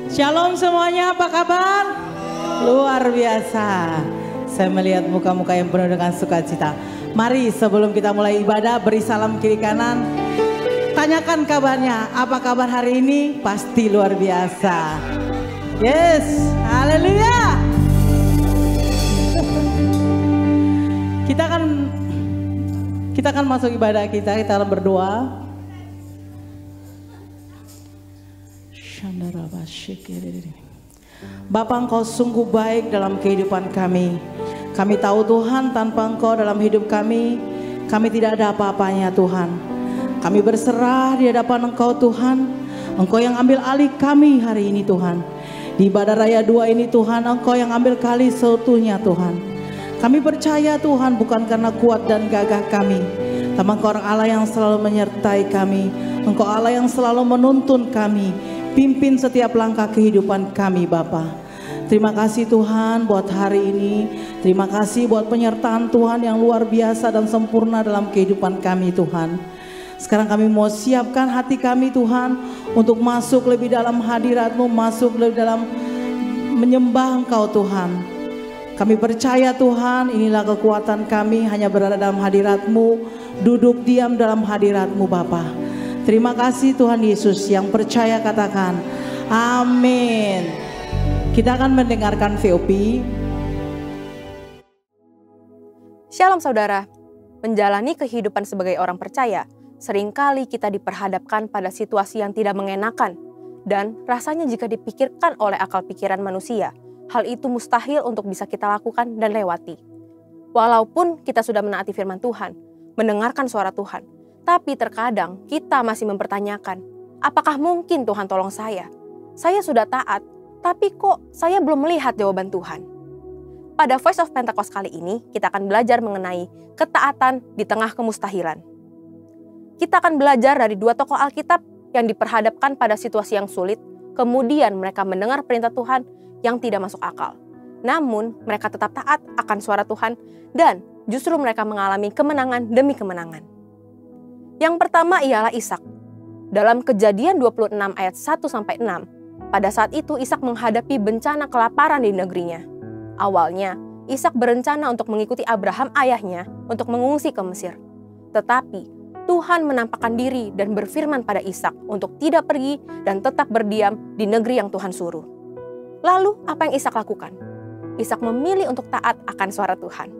Shalom semuanya, apa kabar? Luar biasa. Saya melihat muka-muka yang penuh dengan sukacita. Mari sebelum kita mulai ibadah, beri salam kiri kanan. Tanyakan kabarnya, apa kabar hari ini? Pasti luar biasa. Yes, haleluya. Kita akan masuk ibadah kita akan berdoa. Bapa, Engkau sungguh baik dalam kehidupan kami. Kami tahu Tuhan, tanpa Engkau dalam hidup kami tidak ada apa-apanya Tuhan. Kami berserah di hadapan Engkau Tuhan. Engkau yang ambil alih kami hari ini Tuhan. Di ibadah raya 2 ini Tuhan, Engkau yang ambil alih seutuhnya Tuhan. Kami percaya Tuhan bukan karena kuat dan gagah kami, tapi Engkau orang Allah yang selalu menyertai kami. Engkau Allah yang selalu menuntun kami. Pimpin setiap langkah kehidupan kami Bapa. Terima kasih Tuhan buat hari ini. Terima kasih buat penyertaan Tuhan yang luar biasa dan sempurna dalam kehidupan kami Tuhan. Sekarang kami mau siapkan hati kami Tuhan untuk masuk lebih dalam hadirat-Mu, masuk lebih dalam menyembah Engkau Tuhan. Kami percaya Tuhan, inilah kekuatan kami hanya berada dalam hadirat-Mu, duduk diam dalam hadirat-Mu Bapa. Terima kasih Tuhan Yesus, yang percaya katakan amin. Kita akan mendengarkan VOP. Shalom saudara, menjalani kehidupan sebagai orang percaya, seringkali kita diperhadapkan pada situasi yang tidak mengenakan. Dan rasanya jika dipikirkan oleh akal pikiran manusia, hal itu mustahil untuk bisa kita lakukan dan lewati. Walaupun kita sudah menaati firman Tuhan, mendengarkan suara Tuhan, tapi terkadang kita masih mempertanyakan, apakah mungkin Tuhan tolong saya? Saya sudah taat, tapi kok saya belum melihat jawaban Tuhan? Pada Voice of Pentecost kali ini, kita akan belajar mengenai ketaatan di tengah kemustahilan. Kita akan belajar dari 2 tokoh Alkitab yang diperhadapkan pada situasi yang sulit, kemudian mereka mendengar perintah Tuhan yang tidak masuk akal. Namun, mereka tetap taat akan suara Tuhan dan justru mereka mengalami kemenangan demi kemenangan. Yang pertama ialah Ishak. Dalam Kejadian 26 ayat 1-6, pada saat itu Ishak menghadapi bencana kelaparan di negerinya. Awalnya, Ishak berencana untuk mengikuti Abraham ayahnya untuk mengungsi ke Mesir. Tetapi, Tuhan menampakkan diri dan berfirman pada Ishak untuk tidak pergi dan tetap berdiam di negeri yang Tuhan suruh. Lalu, apa yang Ishak lakukan? Ishak memilih untuk taat akan suara Tuhan.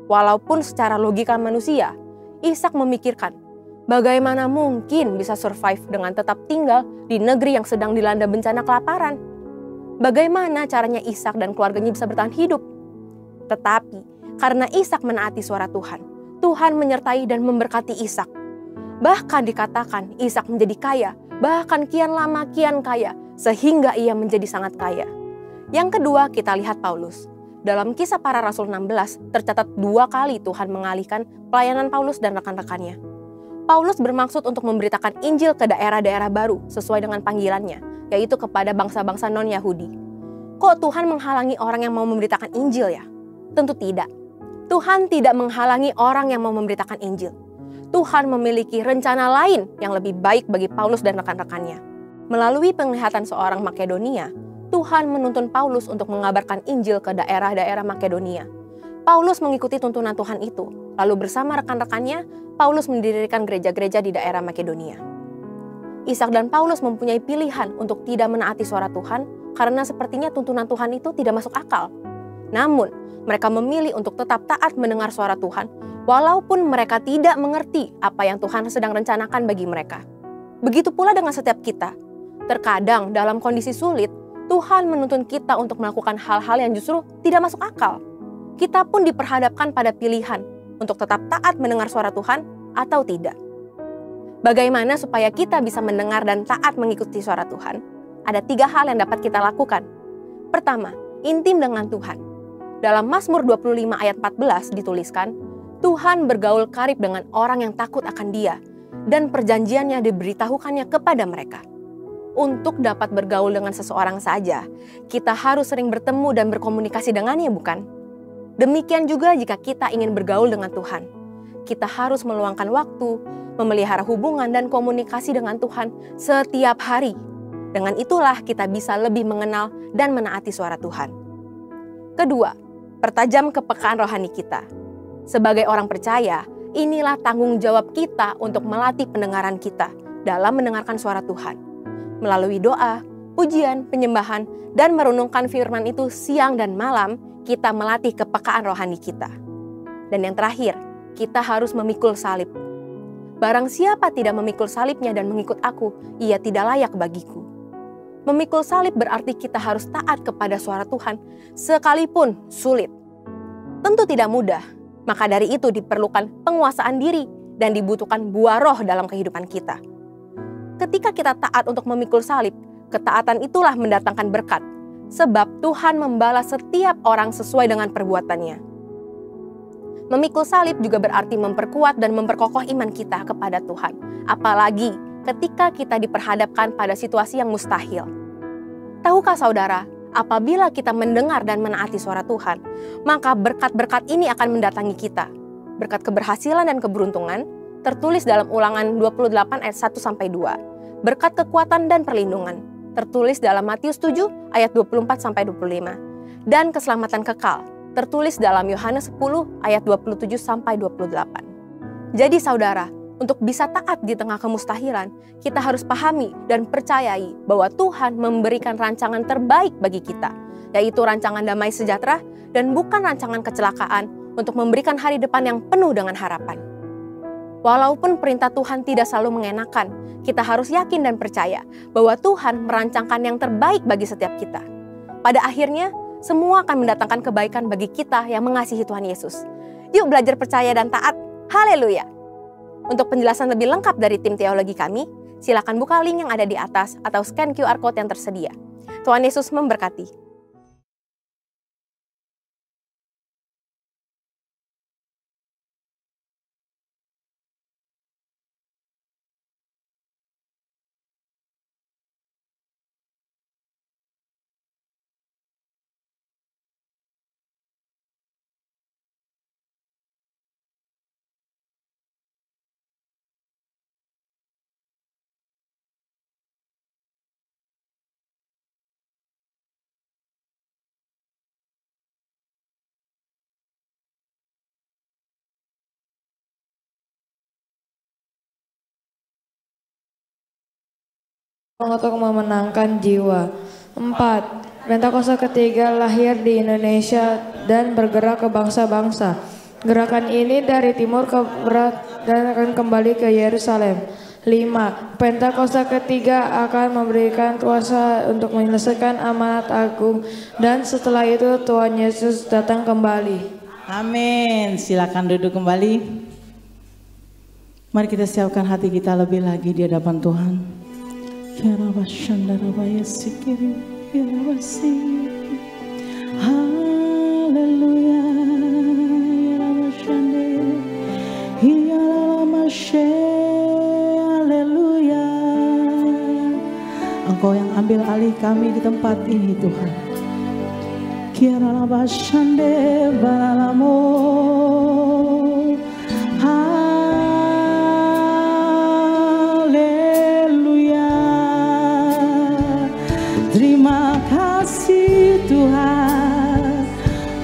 Walaupun secara logika manusia, Ishak memikirkan, bagaimana mungkin bisa survive dengan tetap tinggal di negeri yang sedang dilanda bencana kelaparan? Bagaimana caranya Ishak dan keluarganya bisa bertahan hidup? Tetapi karena Ishak menaati suara Tuhan, Tuhan menyertai dan memberkati Ishak. Bahkan dikatakan Ishak menjadi kaya, bahkan kian lama kian kaya, sehingga ia menjadi sangat kaya. Yang kedua kita lihat Paulus. Dalam Kisah Para Rasul 16 tercatat 2 kali Tuhan mengalihkan pelayanan Paulus dan rekan-rekannya. Paulus bermaksud untuk memberitakan Injil ke daerah-daerah baru sesuai dengan panggilannya, yaitu kepada bangsa-bangsa non-Yahudi. Kok Tuhan menghalangi orang yang mau memberitakan Injil ya? Tentu tidak. Tuhan tidak menghalangi orang yang mau memberitakan Injil. Tuhan memiliki rencana lain yang lebih baik bagi Paulus dan rekan-rekannya. Melalui penglihatan seorang Makedonia, Tuhan menuntun Paulus untuk mengabarkan Injil ke daerah-daerah Makedonia. Paulus mengikuti tuntunan Tuhan itu, lalu bersama rekan-rekannya, Paulus mendirikan gereja-gereja di daerah Makedonia. Ishak dan Paulus mempunyai pilihan untuk tidak menaati suara Tuhan karena sepertinya tuntunan Tuhan itu tidak masuk akal. Namun, mereka memilih untuk tetap taat mendengar suara Tuhan walaupun mereka tidak mengerti apa yang Tuhan sedang rencanakan bagi mereka. Begitu pula dengan setiap kita. Terkadang dalam kondisi sulit, Tuhan menuntun kita untuk melakukan hal-hal yang justru tidak masuk akal. Kita pun diperhadapkan pada pilihan untuk tetap taat mendengar suara Tuhan atau tidak. Bagaimana supaya kita bisa mendengar dan taat mengikuti suara Tuhan? Ada 3 hal yang dapat kita lakukan. Pertama, intim dengan Tuhan. Dalam Mazmur 25 ayat 14 dituliskan, Tuhan bergaul karib dengan orang yang takut akan Dia, dan perjanjiannya diberitahukannya kepada mereka. Untuk dapat bergaul dengan seseorang saja, kita harus sering bertemu dan berkomunikasi dengannya, bukan? Demikian juga jika kita ingin bergaul dengan Tuhan. Kita harus meluangkan waktu, memelihara hubungan dan komunikasi dengan Tuhan setiap hari. Dengan itulah kita bisa lebih mengenal dan menaati suara Tuhan. Kedua, pertajam kepekaan rohani kita. Sebagai orang percaya, inilah tanggung jawab kita untuk melatih pendengaran kita dalam mendengarkan suara Tuhan. Melalui doa, pujian, penyembahan, dan merenungkan firman itu siang dan malam, kita melatih kepekaan rohani kita. Dan yang terakhir, kita harus memikul salib. Barang siapa tidak memikul salibnya dan mengikut aku, ia tidak layak bagiku. Memikul salib berarti kita harus taat kepada suara Tuhan, sekalipun sulit. Tentu tidak mudah, maka dari itu diperlukan penguasaan diri dan dibutuhkan buah roh dalam kehidupan kita. Ketika kita taat untuk memikul salib, ketaatan itulah mendatangkan berkat, sebab Tuhan membalas setiap orang sesuai dengan perbuatannya. Memikul salib juga berarti memperkuat dan memperkokoh iman kita kepada Tuhan, apalagi ketika kita diperhadapkan pada situasi yang mustahil. Tahukah saudara, apabila kita mendengar dan menaati suara Tuhan, maka berkat-berkat ini akan mendatangi kita. Berkat keberhasilan dan keberuntungan, tertulis dalam Ulangan 28 ayat 1-2. Berkat kekuatan dan perlindungan, tertulis dalam Matius 7 ayat 24-25. Dan keselamatan kekal, tertulis dalam Yohanes 10 ayat 27-28. Jadi saudara, untuk bisa taat di tengah kemustahilan, kita harus pahami dan percayai bahwa Tuhan memberikan rancangan terbaik bagi kita, yaitu rancangan damai sejahtera dan bukan rancangan kecelakaan untuk memberikan hari depan yang penuh dengan harapan. Walaupun perintah Tuhan tidak selalu mengenakan, kita harus yakin dan percaya bahwa Tuhan merancangkan yang terbaik bagi setiap kita. Pada akhirnya, semua akan mendatangkan kebaikan bagi kita yang mengasihi Tuhan Yesus. Yuk belajar percaya dan taat. Haleluya! Untuk penjelasan lebih lengkap dari tim teologi kami, silakan buka link yang ada di atas atau scan QR Code yang tersedia. Tuhan Yesus memberkati. Untuk memenangkan jiwa. 4. Pentakosta ketiga lahir di Indonesia dan bergerak ke bangsa-bangsa. Gerakan ini dari timur ke barat dan akan kembali ke Yerusalem. 5. Pentakosta ketiga akan memberikan kuasa untuk menyelesaikan amanat agung dan setelah itu Tuhan Yesus datang kembali. Amin. Silakan duduk kembali. Mari kita siapkan hati kita lebih lagi di hadapan Tuhan. Haleluya. Haleluya. Engkau yang ambil alih kami di tempat ini Tuhan. Kiaralabashande baralamo. Terima kasih Tuhan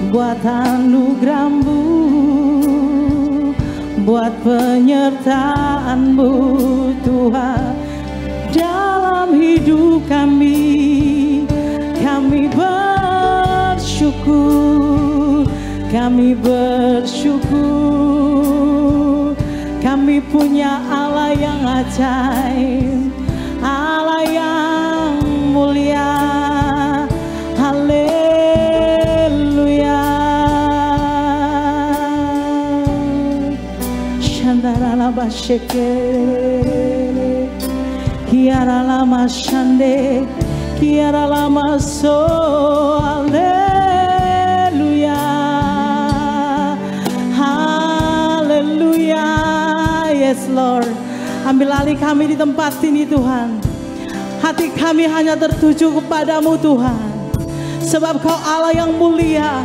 buat anugerah-Mu, buat penyertaan-Mu Tuhan dalam hidup kami. Kami bersyukur, kami bersyukur. Kami punya Allah yang ajaib, Allah yang mulia. Haleluya. Shandarala basheke kiarala mashande kiarala maso. Haleluya. Haleluya. Yes Lord, ambil alih kami di tempat ini Tuhan. Hati kami hanya tertuju kepadamu Tuhan. Sebab Kau Allah yang mulia,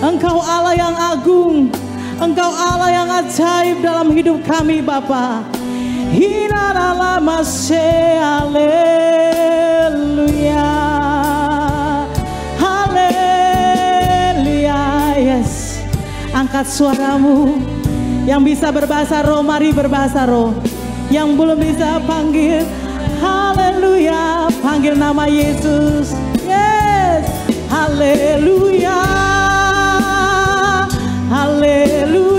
Engkau Allah yang agung, Engkau Allah yang ajaib dalam hidup kami Bapa. Haleluya. angkat suaramu. Yang bisa berbahasa roh, mari berbahasa roh. Yang belum bisa panggil, haleluya, panggil nama Yesus. Yes, haleluya, haleluya.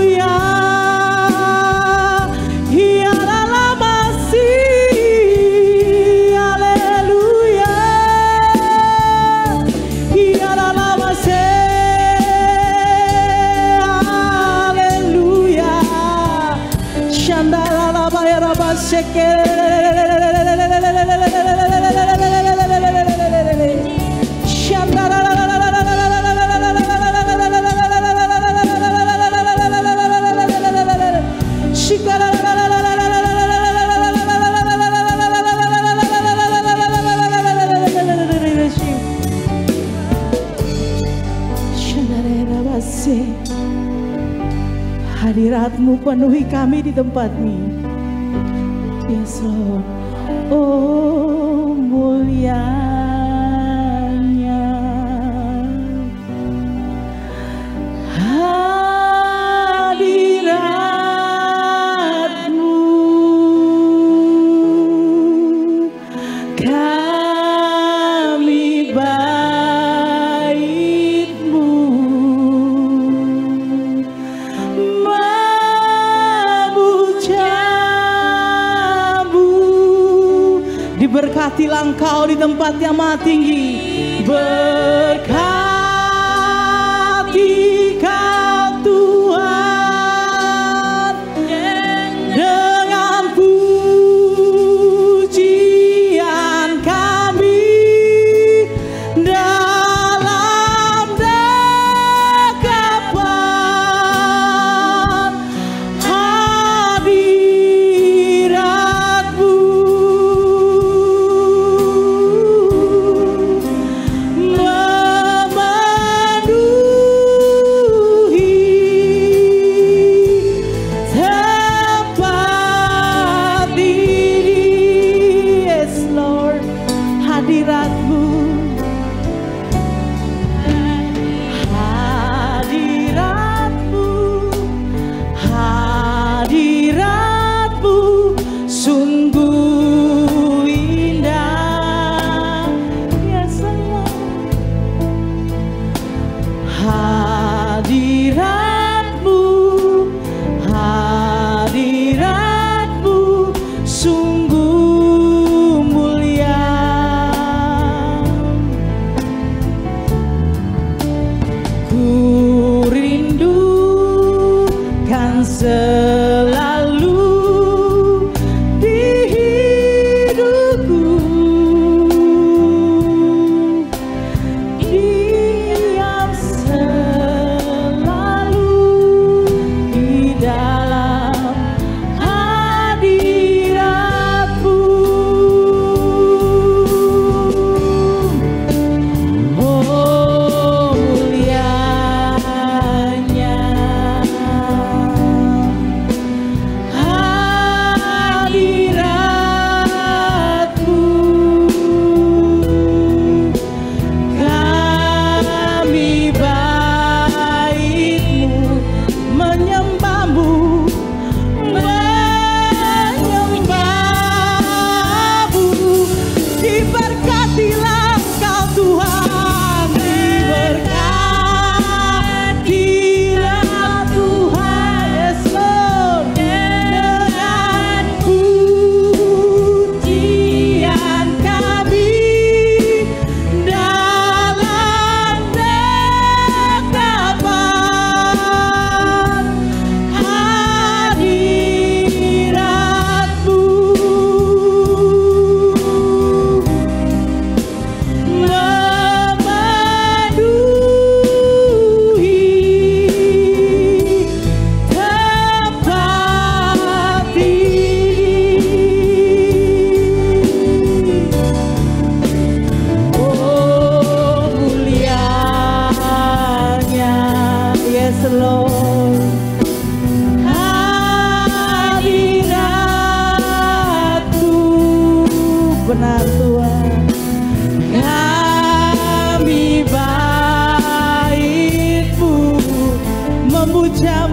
Hadirat-Mu penuhi kami di tempat ini. Yes Lord. Oh mulianya hadirat-Mu, kami bait-Mu, diberkatilah Engkau di tempat yang maha tinggi. Berkati Kau Tuhan dengan pujian kami dalam dekapan hadirat-Mu. benar Tuhan. Kami bait-Mu memuja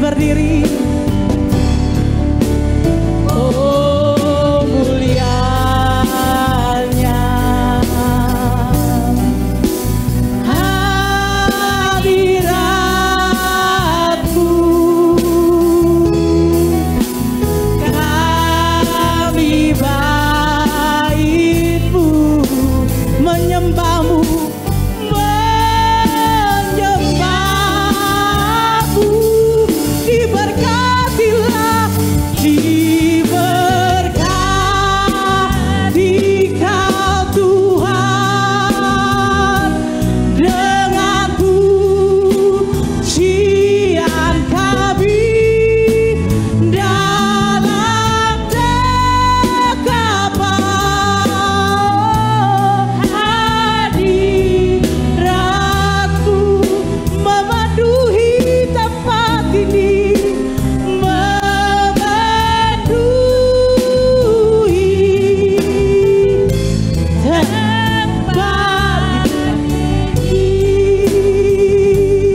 berdiri. Oh, mulianya hadirat-Mu. Kami bait-Mu, menyembah-Mu, menyembah-Mu. Diberkatilah, diberkati Kau Tuhan, dengan pujian kami dalam dekapan. Hadirat-Mu memenuhi tempat ini, memenuhi tempat ini.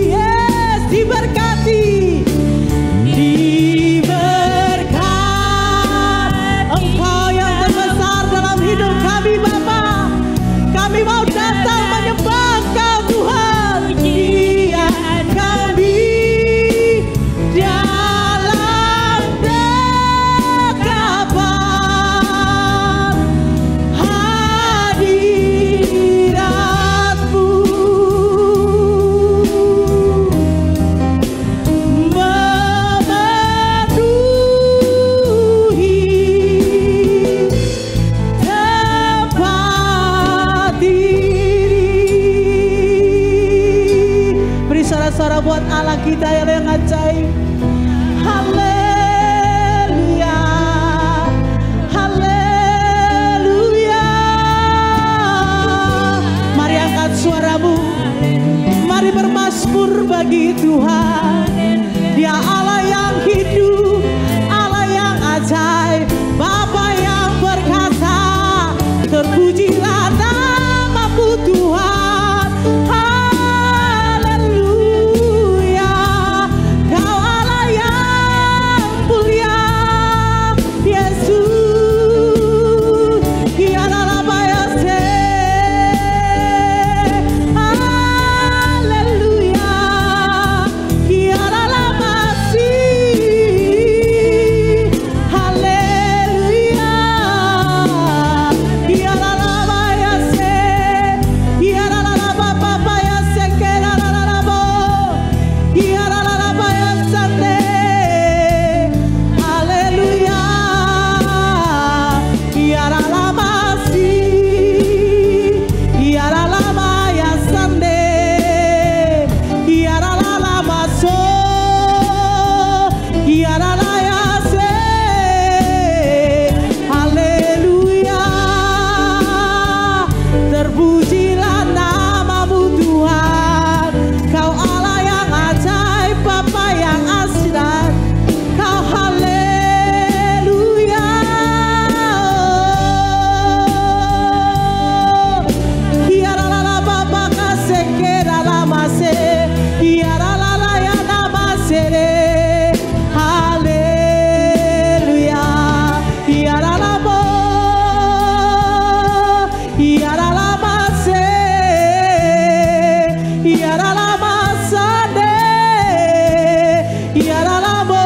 Yes, diberkati, diberkati Engkau yang terbesar dalam hidup kami Bapa. Kami mau datang menyembah Engkau Tuhan. Pujian kami dalam dekapan. Hadirat-Mu memenuhi tempat ini. Beri sorak-sorak buat Allah kita yang ajaib. Haleluya, haleluya. Mari angkat suaramu, mari bermazmur bagi Tuhan. Dia Allah yang hidup, Allah yang ajaib, Bapa yang perkasa. Terpujilah nama-Mu Tuhan. Haleluya. Kau Allah yang mulia, Yesus. Kiara bayase. Haleluya. Kiara masih. Haleluya. Kiara bayase. Kiara bapa yase kera rabo. Kiara bayasande. Haleluya. Kiara masih. Kiara bayasande. Kiara maso. Kiara yase. Haleluya. Terpujilah nama-Mu Tuhan. Kau Allah yang ajaib, Bapa yang asyik. Kau haleluya. Kiara lala Bapa kasih kera lama se. Kiara lala ya nama sere. Haleluya. Kiara lama. Kiara lama se. Kiara lama sade. Kiara lama.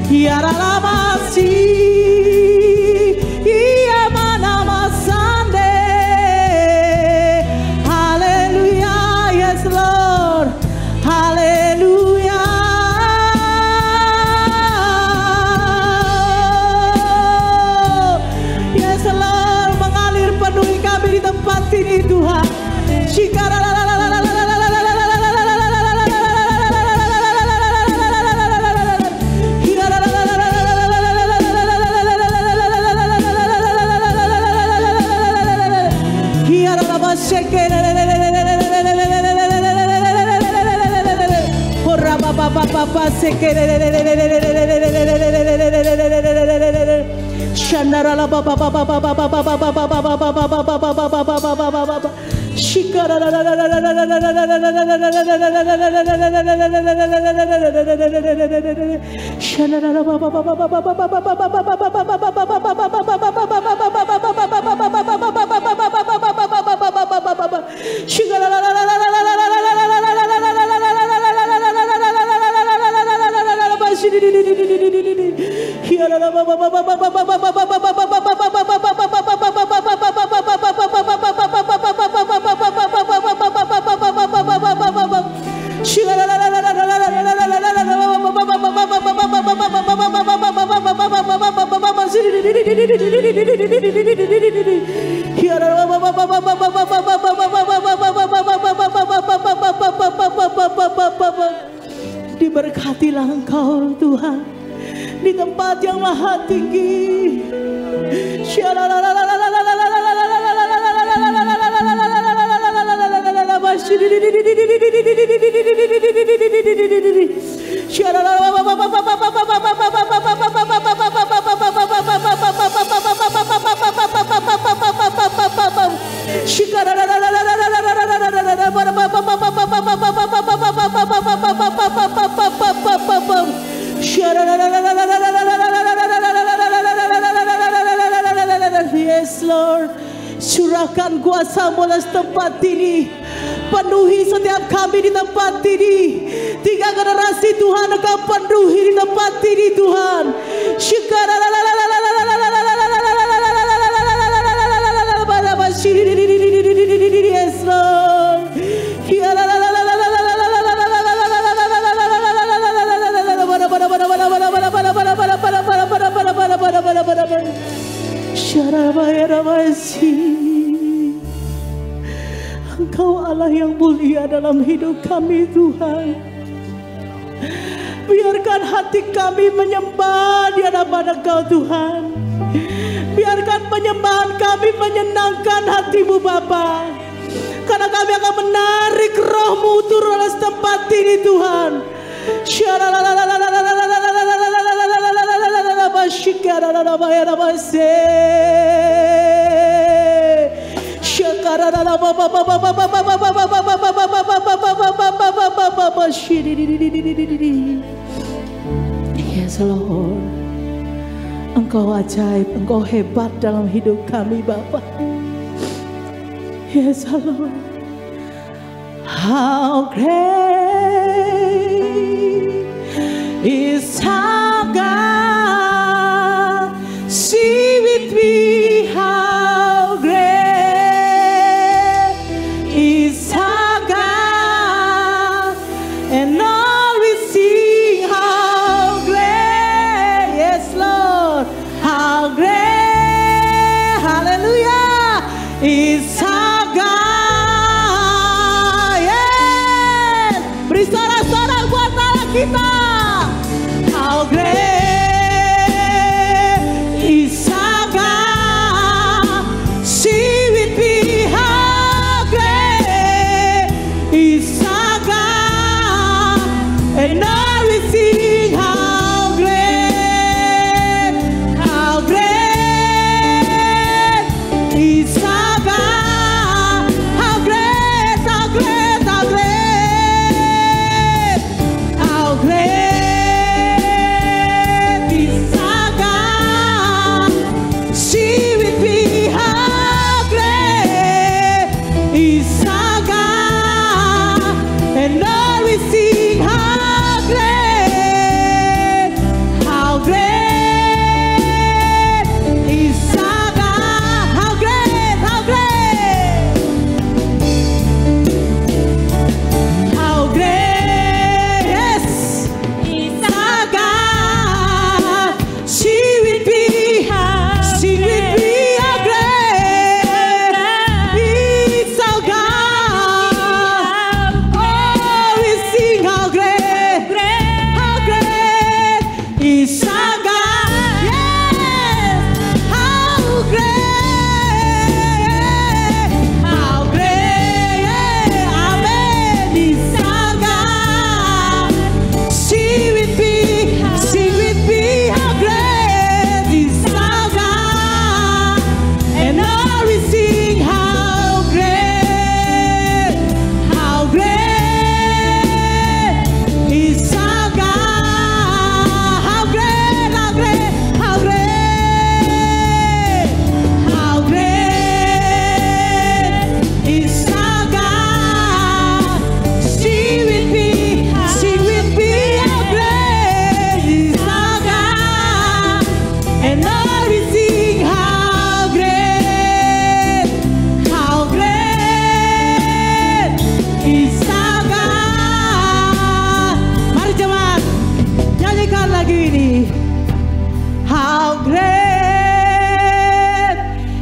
Kiara lama si. Iya mana masande. Haleluya. Yes Lord. Haleluya. Yes Lord, mengalir penuhi kami di tempat ini Tuhan. Shikara Papa Shandarala Papa Papa Papa Papa Papa Papa Papa Papa Papa Papa Shikara Diberkatilah Engkau Tuhan di tempat yang maha tinggi. Yes Lord, curahkan kuasa-Mu atas tempat ini. Penuhi setiap kami di tempat ini. 3 generasi Tuhan Engkau penuhi di tempat ini Tuhan. Yes Lord. Engkau Allah yang mulia dalam hidup kami Tuhan. Biarkan hati kami menyembah di hadapan Engkau Tuhan. Biarkan penyembahan kami menyenangkan hati-Mu Bapa. Karena kami akan menarik Roh-Mu turun atas tempat ini Tuhan. Yes Lord, Engkau ajaib, Engkau hebat dalam hidup kami Bapa. Yes Lord, how great is our God. See with me how great is our God, and all we sing how great, yes Lord, how great, hallelujah, is our God. Yes, beri sorak-sorak buat Allah kita. How great great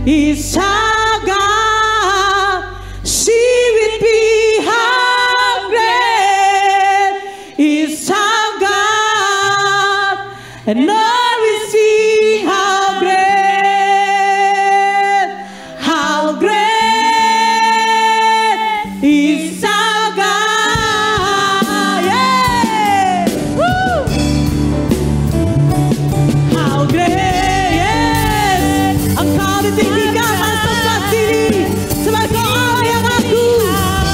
is our God. See with me how great is our God. And now we see how great is our God. Yeah. Woo. How great, yes. Engkau ditinggikan atas tempat sini sebagai Allah yang agung.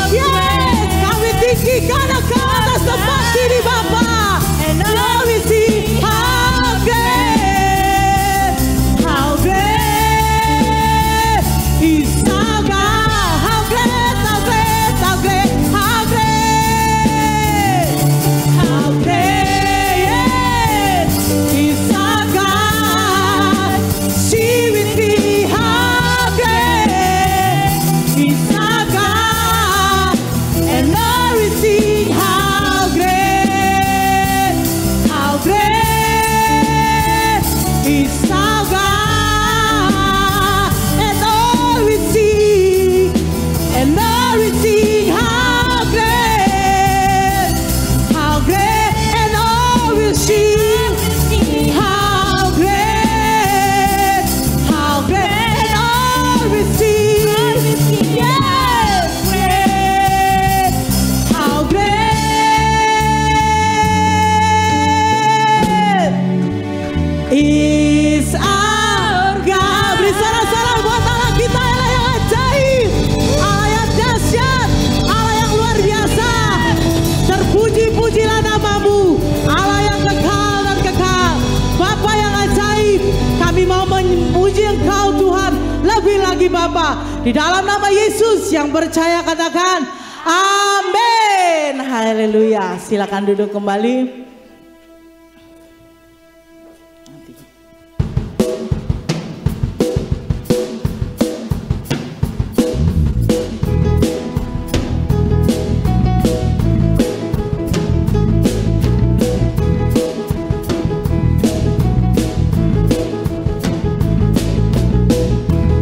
Yes, kami tinggikan Engkau atas tempat sini Bapa. And now we see how great is our God. How great, how great, how great, how great, how great, yes, is our God. See with me how great is our God. And now we sing how great is our God. And all we sing, and all we sing how great, and all we sing how great, and all we sing, yes, great, how great is our God. Beri sorak-sorak buat Allah kita, Allah yang ajaib, Allah yang dahsyat, Allah yang luar biasa. Terpuji-pujilah namamu, Allah yang kekal dan kekal, Bapa yang ajaib. Kami mau memuji Engkau Tuhan lebih lagi Bapa. Di dalam nama Yesus yang percaya katakan amin. Haleluya. Silakan duduk kembali.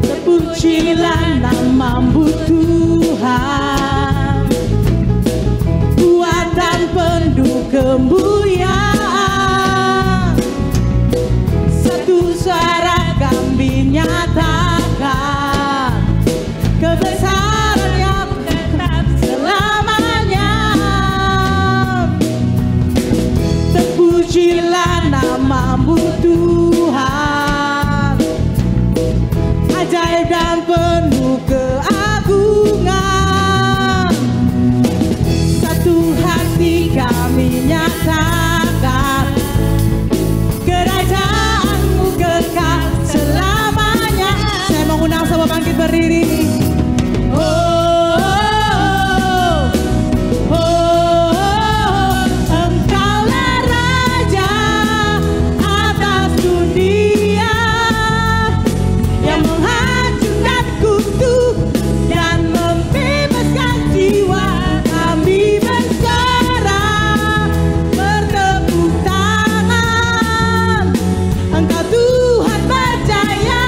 Terpujilah namamu Tuhan, kuatan penuh kemuliaan. Satu suara kami nyatakan kebesaran yang tetap selamanya. Terpujilah namamu Tuhan, ajaib dan penuh keagungan. Satu hati kami nyatakan kerajaanmu kekal selamanya. Saya mengundang semua bangkit berdiri. Engkaulah Raja atas dunia yang menghancurkan kutuk dan membebaskan jiwa. Kami bersorak bertepuk tangan. Engkau Tuhan percaya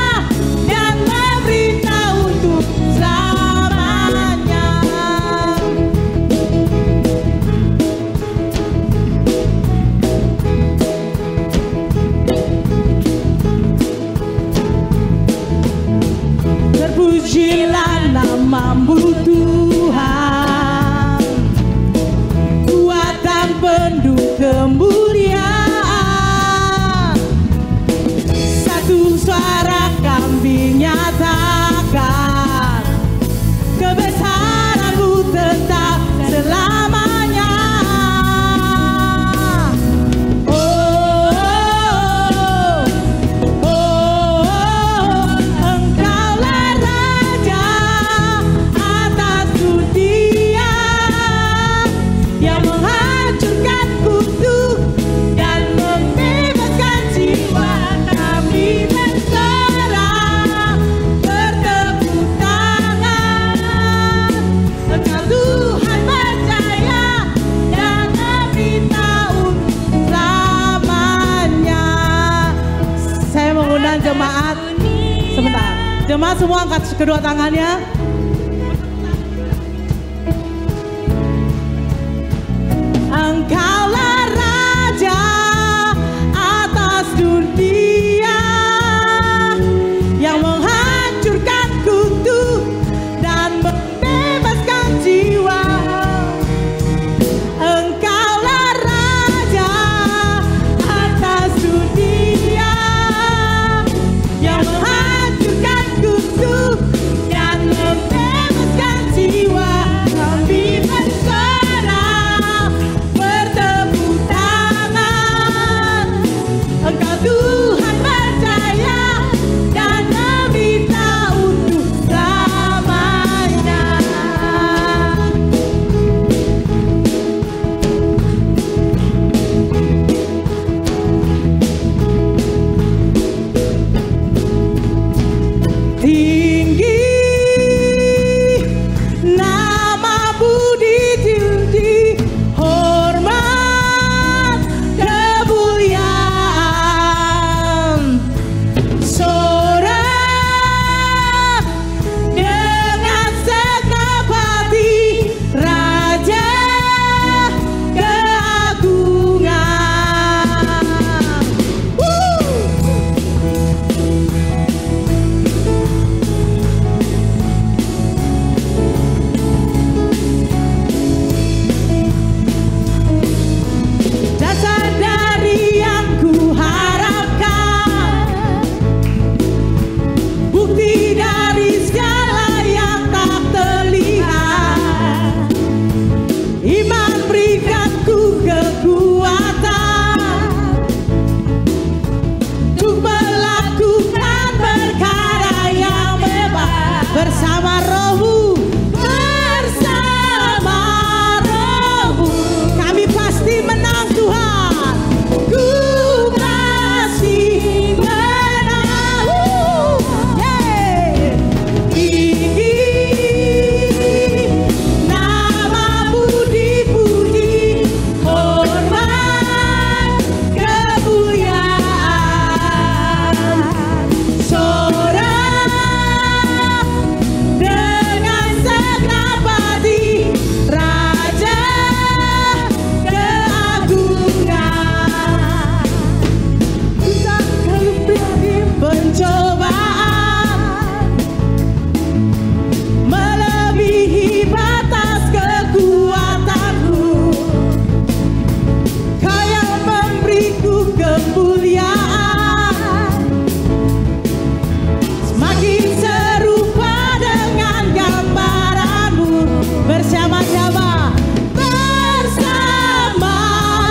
dan memerintah untuk selamanya. Terpujilah namamu Tuhan, kuatan penuh kemuliaan. Satu suara kami nyatakan kebesaranmu tetap selamanya. Engkaulah Raja atas dunia yang menghancurkan kutuk dan membebaskan jiwa. Kami bersorak dengan jemaat. Sebentar, jemaat semua angkat kedua tangannya. Engkaulah Raja atas dunia yang menghancurkan kutu dan membebaskan jiwa. Engkaulah Raja atas dunia yang menghancurkan kutu dan membebaskan jiwa. Kami berserah, bertepuk tangan. Engkau Tuhan percaya dan meminta untuk selamanya. Tinggi namamu ditinggi, hormat kemuliaan. Sorak dengan segenap hati, Raja keagungan. Dasar dari yang ku harapkan, bukti dari segala yang tak terlihat. Iman berikan ku kekuatan untuk melakukan perkara yang hebat bersama Rohmu, bersama Rohmu. Kami pasti menang Tuhan, ku pasti menang. Yeah. Tinggi namamu dipuji, hormat kemuliaan. Sorak dengan segenap hati, Raja keagungan. Kita kelebihan pencobaan, melebihi batas kekuatanku. Kau yang memberiku kemuliaan, semakin serupa dengan gambaranmu. Bersama-sama, bersama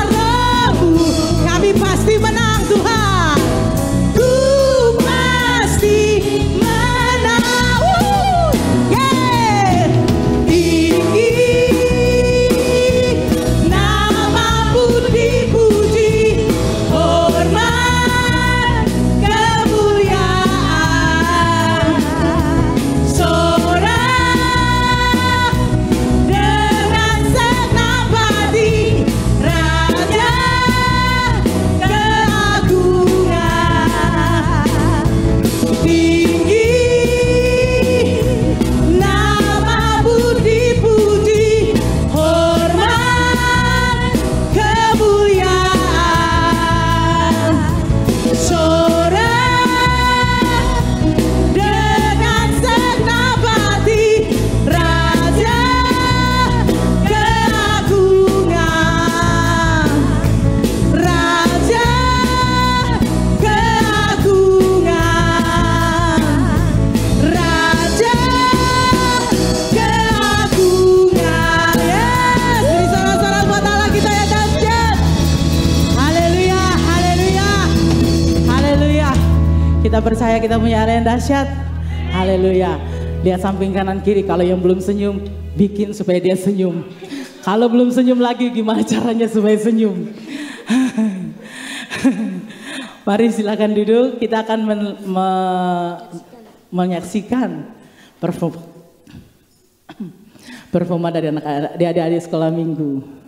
Rohmu, kami pasti menang Tuhan. Ku pasti menang. Yeah. Tinggi namamu dipuji, hormat kemuliaan. Sorak dengan segenap hati, Raja keagungan. Tinggi namamu dipuji, hormat kemuliaan. Sorak dengan segenap hati, Raja keagungan. Raja keagungan. Raja keagungan. Yes, beri sorak-sorak buat Allah kita ya dahsyat. Haleluya, haleluya, haleluya. Kita percaya kita punya Allah yang dahsyat. Haleluya. Lihat samping kanan kiri, kalau yang belum senyum, bikin supaya dia senyum. Kalau belum senyum lagi, gimana caranya supaya senyum? Mari silakan duduk, kita akan menyaksikan performa dari adik-adik sekolah minggu.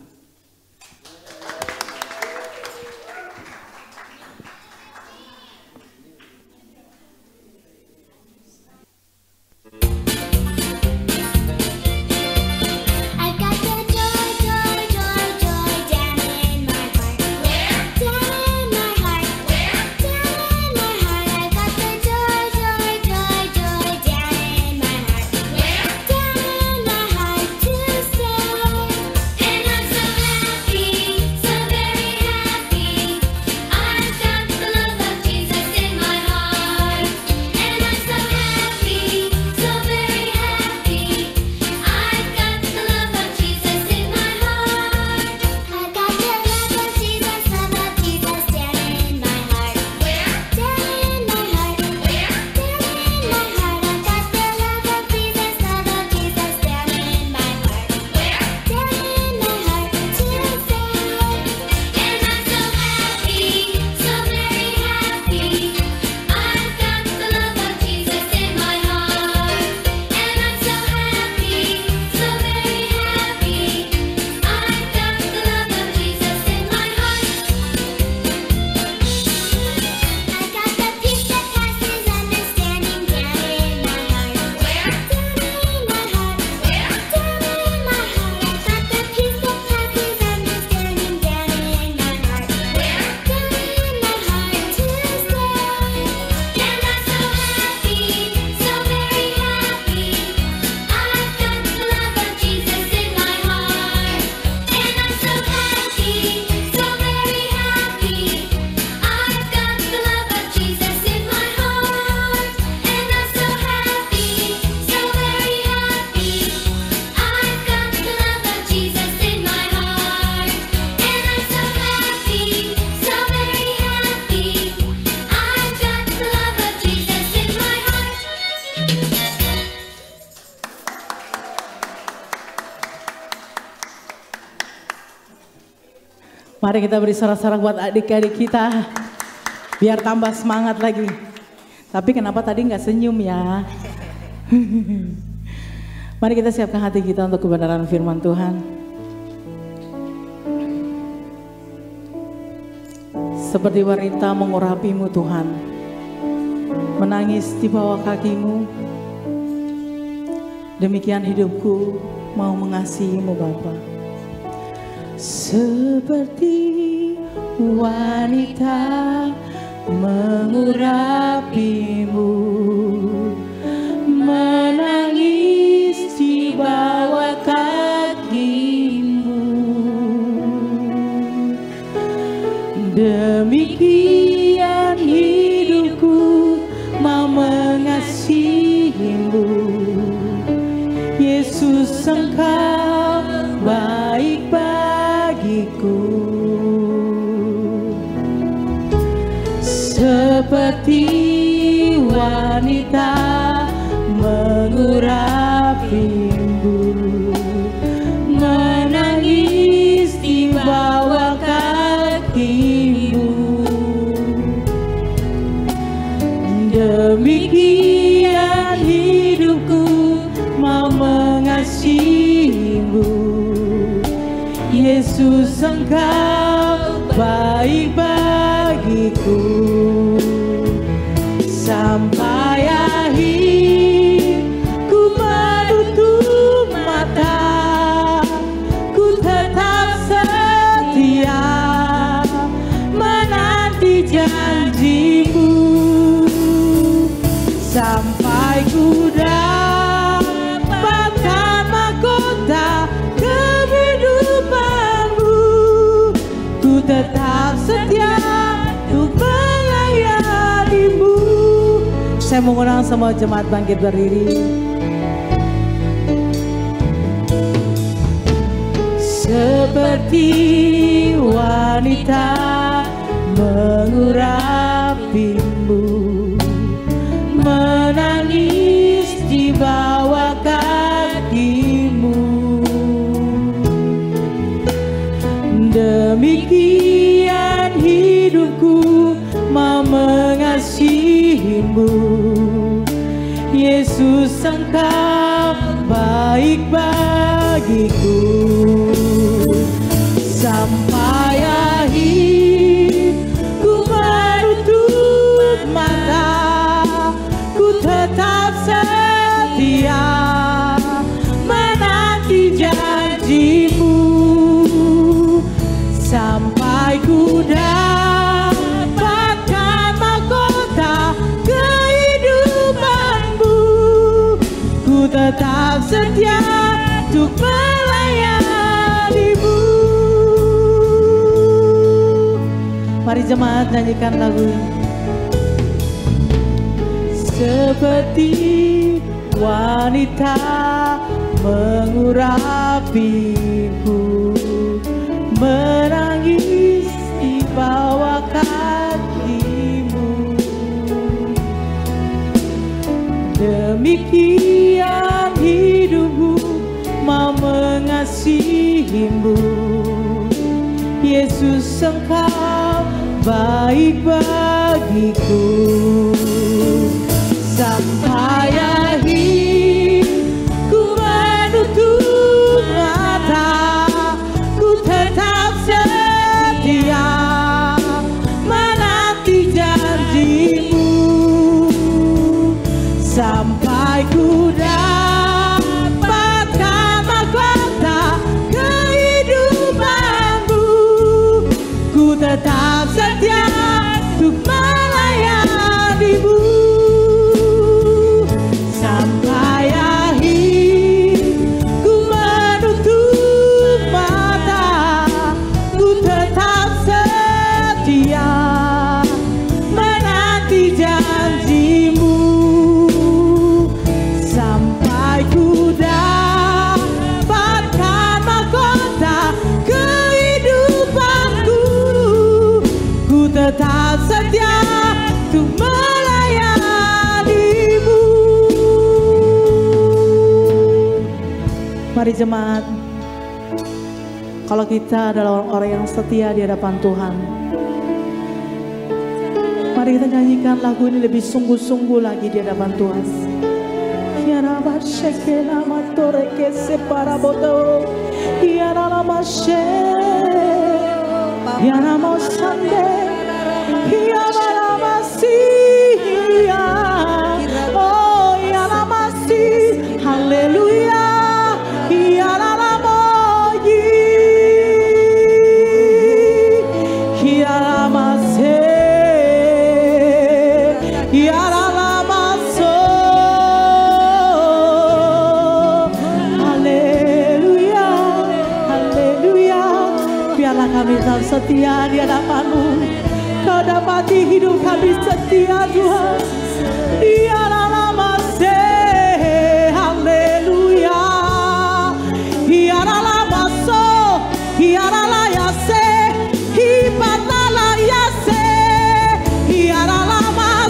Mari kita beri sorak-sorak buat adik-adik kita. Biar tambah semangat lagi. Tapi kenapa tadi nggak senyum ya? Mari kita siapkan hati kita untuk kebenaran firman Tuhan. Seperti wanita mengurapimu Tuhan, menangis di bawah kakimu, demikian hidupku mau mengasihimu Bapa. Seperti wanita mengurapimu, menangis di bawah kakimu, demikian hidupku mau mengasihimu. Yesus, Engkau baik bagiku. Seperti wanita mengurapimu, menangis di bawah kakimu, demikian hidupku mau mengasihimu. Yesus, Engkau baik bagiku. Sampai akhir ku menutup mata, ku tetap setia menanti janjimu. Sampai ku dapatkan mahkota kehidupanmu, ku tetap setia untuk melayanimu. Saya mengundang semua jemaat bangkit berdiri. Seperti wanita mengurapimu, menangis di bawah kakimu, demikian hidupku mau mengasihimu. Yesus, Engkau baik bagiku. Sampai akhir ku menutup mata, ku tetap setia menanti janjimu. Sampai ku dapatkan mahkota kehidupanmu, ku tetap setia untuk melayanimu. Mari jemaat nyanyikan lagu ini. Seperti wanita mengurapiku, menangis di bawah kakimu, demikian hidupku mau mengasihimu. Yesus, Engkau baik bagiku. Sampai akhir ku menutup mata, ku tetap setia menanti janjimu. Sampai ku dapatkan mahkota kehidupanmu, ku tetap setia untuk melayanimu. Sampai akhir ku menutup mata, ku tetap setia menanti janjimu. Sampai ku dapatkan mahkota kehidupanku, ku tetap setia untuk melayanimu. Mari jemaat, kalau kita adalah orang yang setia di hadapan Tuhan. Mari kita nyanyikan lagu ini lebih sungguh-sungguh lagi di hadapan Tuhan. Haleluya. Kami tetap setia di hadapan-Mu. Kau dapati hidup kami setia Tuhan. Dialah nama haleluya. Dialah nama dialah yase, hipatala yase, dialah nama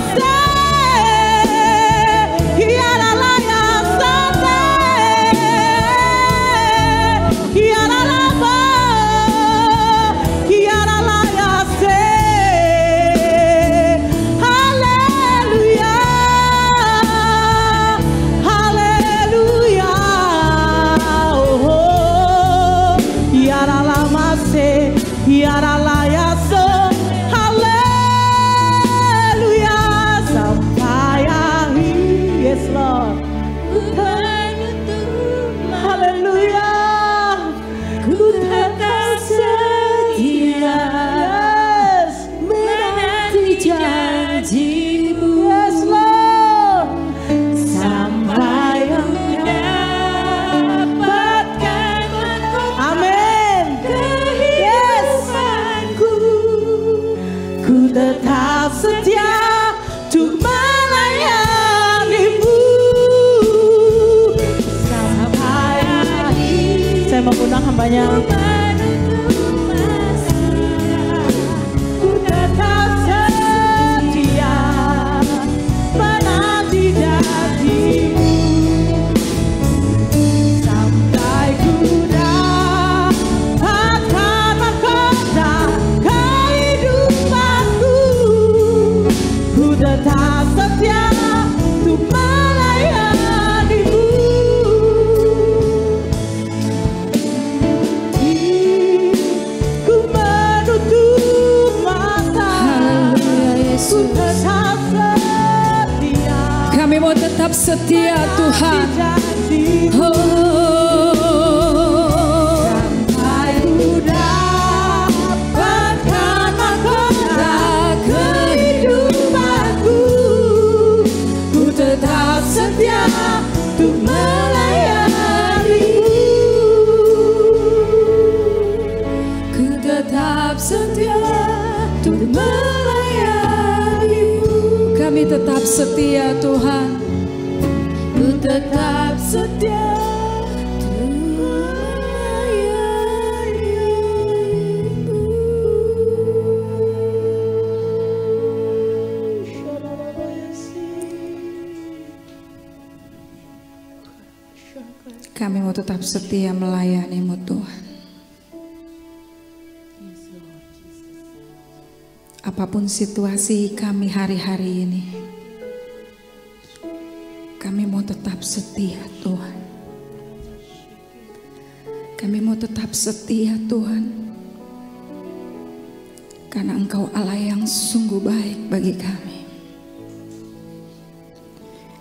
dialah yase, dialah nama. Mengundang hambanya. Ku tetap setia menanti janji-Mu sampai ku dapatkan mahkota kehidupanku. Ku tetap setia untuk melayani-Mu. Kami mau tetap setia Tuhan. Sampai ku dapatkan mahkota kehidupanku. Ku tetap setia untuk melayani-Mu. Ku tetap setia untuk melayani-Mu. Kami tetap setia Tuhan. Ku tetap setia untuk melayani-Mu. Kami mau tetap setia melayani-Mu Tuhan. Apapun situasi kami hari-hari ini, kami mau tetap setia Tuhan. Kami mau tetap setia Tuhan, karena Engkau Allah yang sungguh baik bagi kami.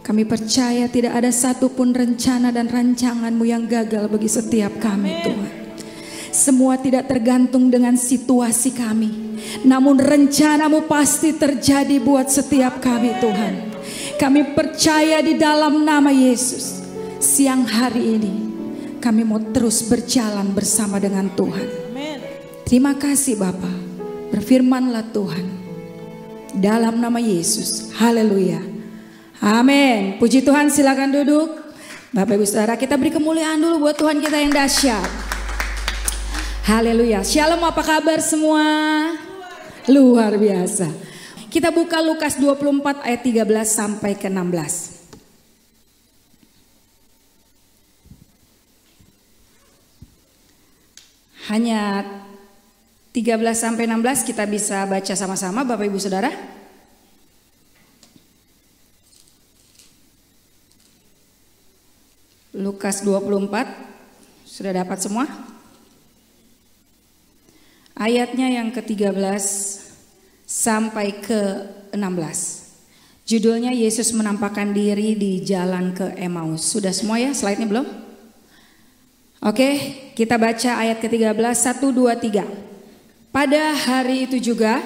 Kami percaya tidak ada satupun rencana dan rancangan-Mu yang gagal bagi setiap kami Tuhan. Semua tidak tergantung dengan situasi kami, namun rencana-Mu pasti terjadi buat setiap kami Tuhan. Kami percaya di dalam nama Yesus, siang hari ini kami mau terus berjalan bersama dengan Tuhan. Terima kasih Bapa, berfirmanlah Tuhan. Dalam nama Yesus, haleluya, amin. Puji Tuhan, silakan duduk. Bapak Ibu Saudara, kita beri kemuliaan dulu buat Tuhan kita yang dahsyat. Haleluya. Shalom, apa kabar semua? Luar biasa. Kita buka Lukas 24 ayat 13 sampai ke 16. Hanya 13 sampai 16 kita bisa baca sama-sama Bapak Ibu Saudara. Lukas 24, sudah dapat semua? Ayatnya yang ke-13 sampai ke-16. Judulnya Yesus menampakkan diri di jalan ke Emmaus. Sudah semua ya slide-nya belum? Oke, kita baca ayat ke-13, 1, 2, 3. Pada hari itu juga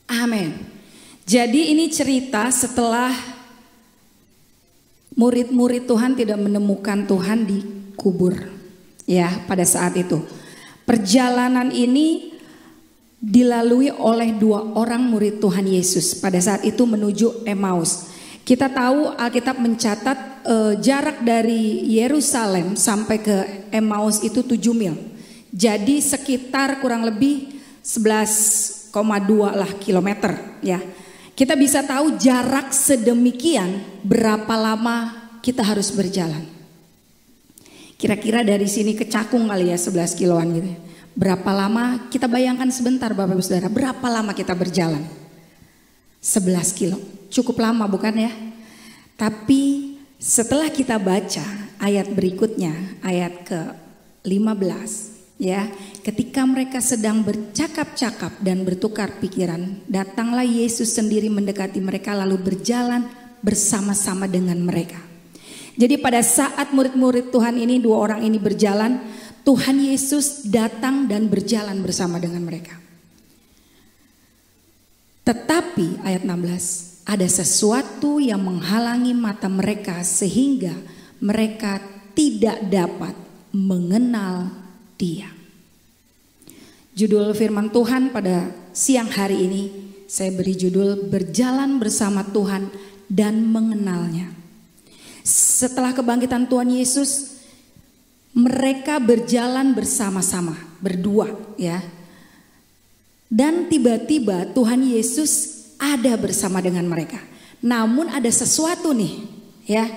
Amin. Jadi ini cerita setelah murid-murid Tuhan tidak menemukan Tuhan di kubur. Ya, pada saat itu. Perjalanan ini dilalui oleh 2 orang murid Tuhan Yesus pada saat itu menuju Emmaus. Kita tahu Alkitab mencatat jarak dari Yerusalem sampai ke Emmaus itu 7 mil. Jadi sekitar kurang lebih 11,2 lah kilometer ya. Kita bisa tahu jarak sedemikian berapa lama kita harus berjalan. Kira-kira dari sini ke Cakung kali ya 11 kiloan gitu. Berapa lama kita bayangkan sebentar Bapak Ibu Saudara, berapa lama kita berjalan? 11 kilo, cukup lama bukan ya? Tapi setelah kita baca ayat berikutnya, ayat ke-15 ya, ketika mereka sedang bercakap-cakap dan bertukar pikiran, datanglah Yesus sendiri mendekati mereka lalu berjalan bersama-sama dengan mereka. Jadi pada saat murid-murid Tuhan ini, 2 orang ini berjalan, Tuhan Yesus datang dan berjalan bersama dengan mereka. Tetapi ayat 16, ada sesuatu yang menghalangi mata mereka sehingga mereka tidak dapat mengenal Dia. Judul firman Tuhan pada siang hari ini saya beri judul berjalan bersama Tuhan dan mengenalnya. Setelah kebangkitan Tuhan Yesus, mereka berjalan bersama-sama, berdua ya. Dan tiba-tiba Tuhan Yesus ada bersama dengan mereka. Namun ada sesuatu nih ya.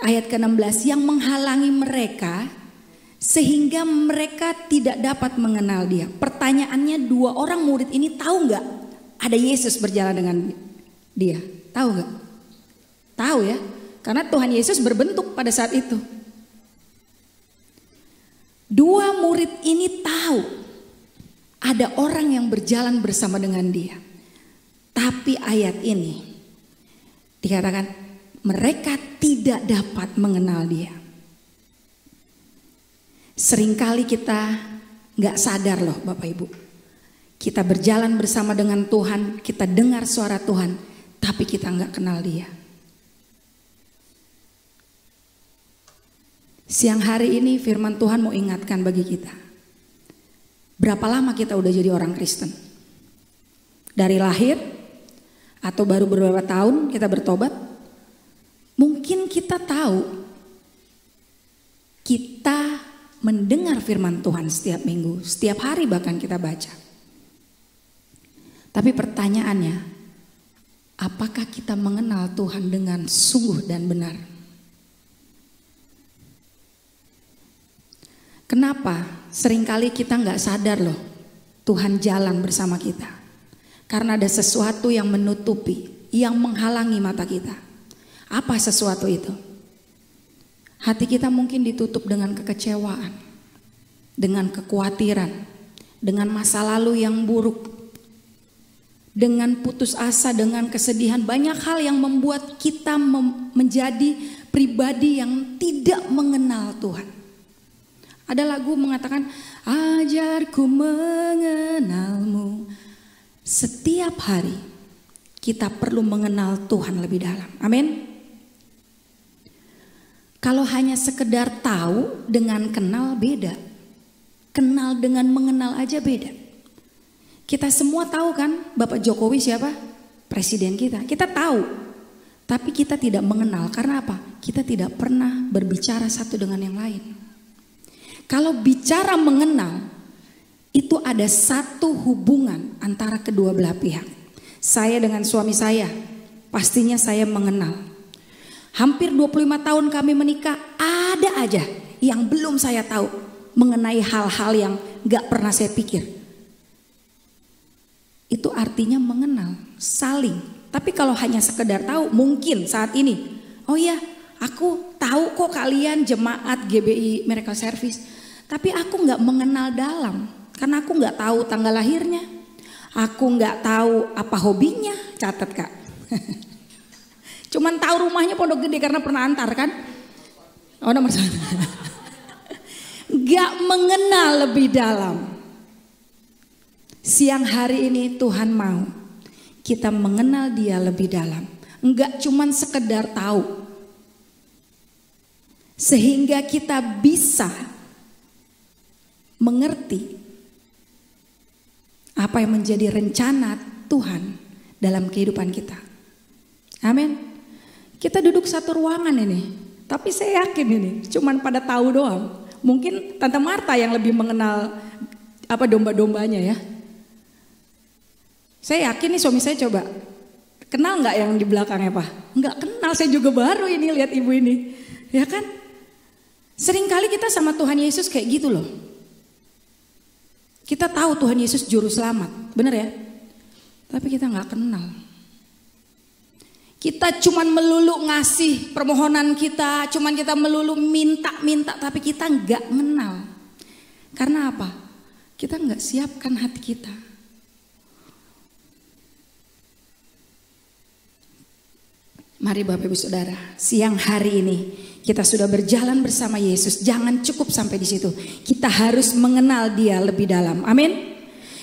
Ayat ke-16 yang menghalangi mereka sehingga mereka tidak dapat mengenal Dia. Pertanyaannya, 2 orang murid ini tahu nggak ada Yesus berjalan dengan dia? Tahu nggak? Tahu ya, karena Tuhan Yesus berbentuk pada saat itu. 2 murid ini tahu ada orang yang berjalan bersama dengan Dia. Tapi ayat ini dikatakan mereka tidak dapat mengenal Dia. Seringkali kita gak sadar loh Bapak Ibu. Kita berjalan bersama dengan Tuhan, kita dengar suara Tuhan, tapi kita gak kenal Dia. Siang hari ini firman Tuhan mau ingatkan bagi kita. Berapa lama kita udah jadi orang Kristen? Dari lahir? Atau baru beberapa tahun kita bertobat? Mungkin kita tahu, kita mendengar firman Tuhan setiap minggu, setiap hari bahkan kita baca. Tapi pertanyaannya, apakah kita mengenal Tuhan dengan sungguh dan benar? Kenapa seringkali kita gak sadar loh Tuhan jalan bersama kita? Karena ada sesuatu yang menutupi, yang menghalangi mata kita. Apa sesuatu itu? Hati kita mungkin ditutup dengan kekecewaan, dengan kekhawatiran, dengan masa lalu yang buruk, dengan putus asa, dengan kesedihan. Banyak hal yang membuat kita menjadi pribadi yang tidak mengenal Tuhan. Ada lagu mengatakan, ajarku mengenalmu. Setiap hari kita perlu mengenal Tuhan lebih dalam. Amin. Kalau hanya sekedar tahu dengan kenal beda. Kenal dengan mengenal aja beda. Kita semua tahu kan Bapak Jokowi siapa? Presiden kita. Kita tahu. Tapi kita tidak mengenal. Karena apa? Kita tidak pernah berbicara satu dengan yang lain. Kalau bicara mengenal, itu ada satu hubungan antara kedua belah pihak. Saya dengan suami saya, pastinya saya mengenal. Hampir 25 tahun kami menikah, ada aja yang belum saya tahu mengenai hal-hal yang gak pernah saya pikir. Itu artinya mengenal, saling. Tapi kalau hanya sekedar tahu, mungkin saat ini, oh ya aku tahu kok kalian jemaat GBI Miracle Service. Tapi aku gak mengenal dalam, karena aku gak tahu tanggal lahirnya. Aku gak tahu apa hobinya, catat Kak. Cuman tahu rumahnya Pondok Gede karena pernah antar kan. Oh nomor 1. Gak mengenal lebih dalam. Siang hari ini Tuhan mau kita mengenal Dia lebih dalam. Enggak cuman sekedar tahu. Sehingga kita bisa mengerti apa yang menjadi rencana Tuhan dalam kehidupan kita. Amin. Kita duduk satu ruangan ini. Tapi saya yakin ini cuman pada tahu doang. Mungkin Tante Marta yang lebih mengenal apa domba-dombanya ya. Saya yakin nih suami saya coba. Kenal nggak yang di belakangnya Pak? Nggak kenal, saya juga baru ini lihat ibu ini. Ya kan? Seringkali kita sama Tuhan Yesus kayak gitu loh. Kita tahu Tuhan Yesus juru selamat, bener ya? Tapi kita nggak kenal. Kita cuman melulu ngasih permohonan kita, cuman kita melulu minta-minta, tapi kita nggak kenal. Karena apa? Kita nggak siapkan hati kita. Mari Bapak Ibu Saudara, siang hari ini kita sudah berjalan bersama Yesus. Jangan cukup sampai di situ. Kita harus mengenal Dia lebih dalam. Amin.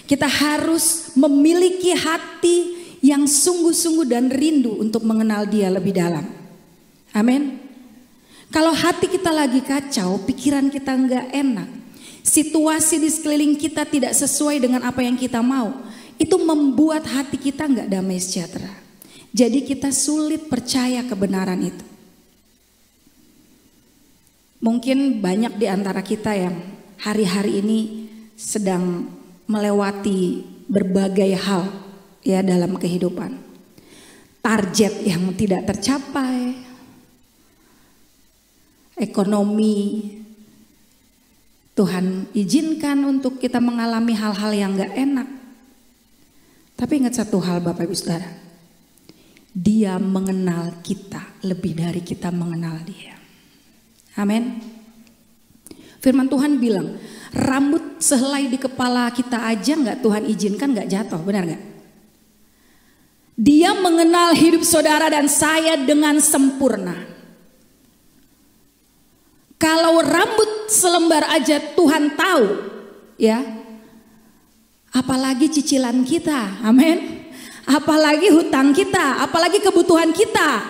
Kita harus memiliki hati yang sungguh-sungguh dan rindu untuk mengenal Dia lebih dalam. Amin. Kalau hati kita lagi kacau, pikiran kita nggak enak, situasi di sekeliling kita tidak sesuai dengan apa yang kita mau, itu membuat hati kita nggak damai sejahtera. Jadi kita sulit percaya kebenaran itu. Mungkin banyak di antara kita yang hari-hari ini sedang melewati berbagai hal ya dalam kehidupan. Target yang tidak tercapai, ekonomi, Tuhan izinkan untuk kita mengalami hal-hal yang gak enak. Tapi ingat satu hal Bapak Ibu Saudara, Dia mengenal kita lebih dari kita mengenal Dia. Amin. Firman Tuhan bilang, rambut sehelai di kepala kita aja gak Tuhan izinkan gak jatuh, benar gak? Dia mengenal hidup saudara dan saya dengan sempurna. Kalau rambut selembar aja Tuhan tahu, ya, apalagi cicilan kita, amin. Apalagi hutang kita, apalagi kebutuhan kita.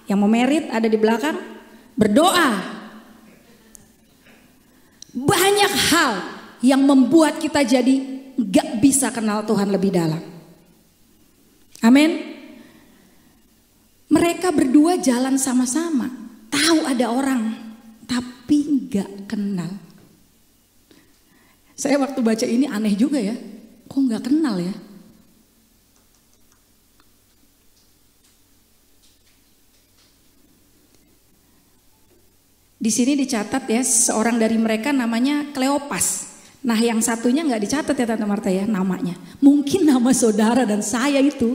Yang mau merit ada di belakang, berdoa. Banyak hal yang membuat kita jadi gak bisa kenal Tuhan lebih dalam. Amin. Mereka berdua jalan sama-sama, tahu ada orang, tapi gak kenal. Saya waktu baca ini aneh juga ya, kok gak kenal ya? Di sini dicatat ya, seorang dari mereka namanya Kleopas. Nah yang satunya gak dicatat ya Tante Marta ya namanya. Mungkin nama saudara dan saya itu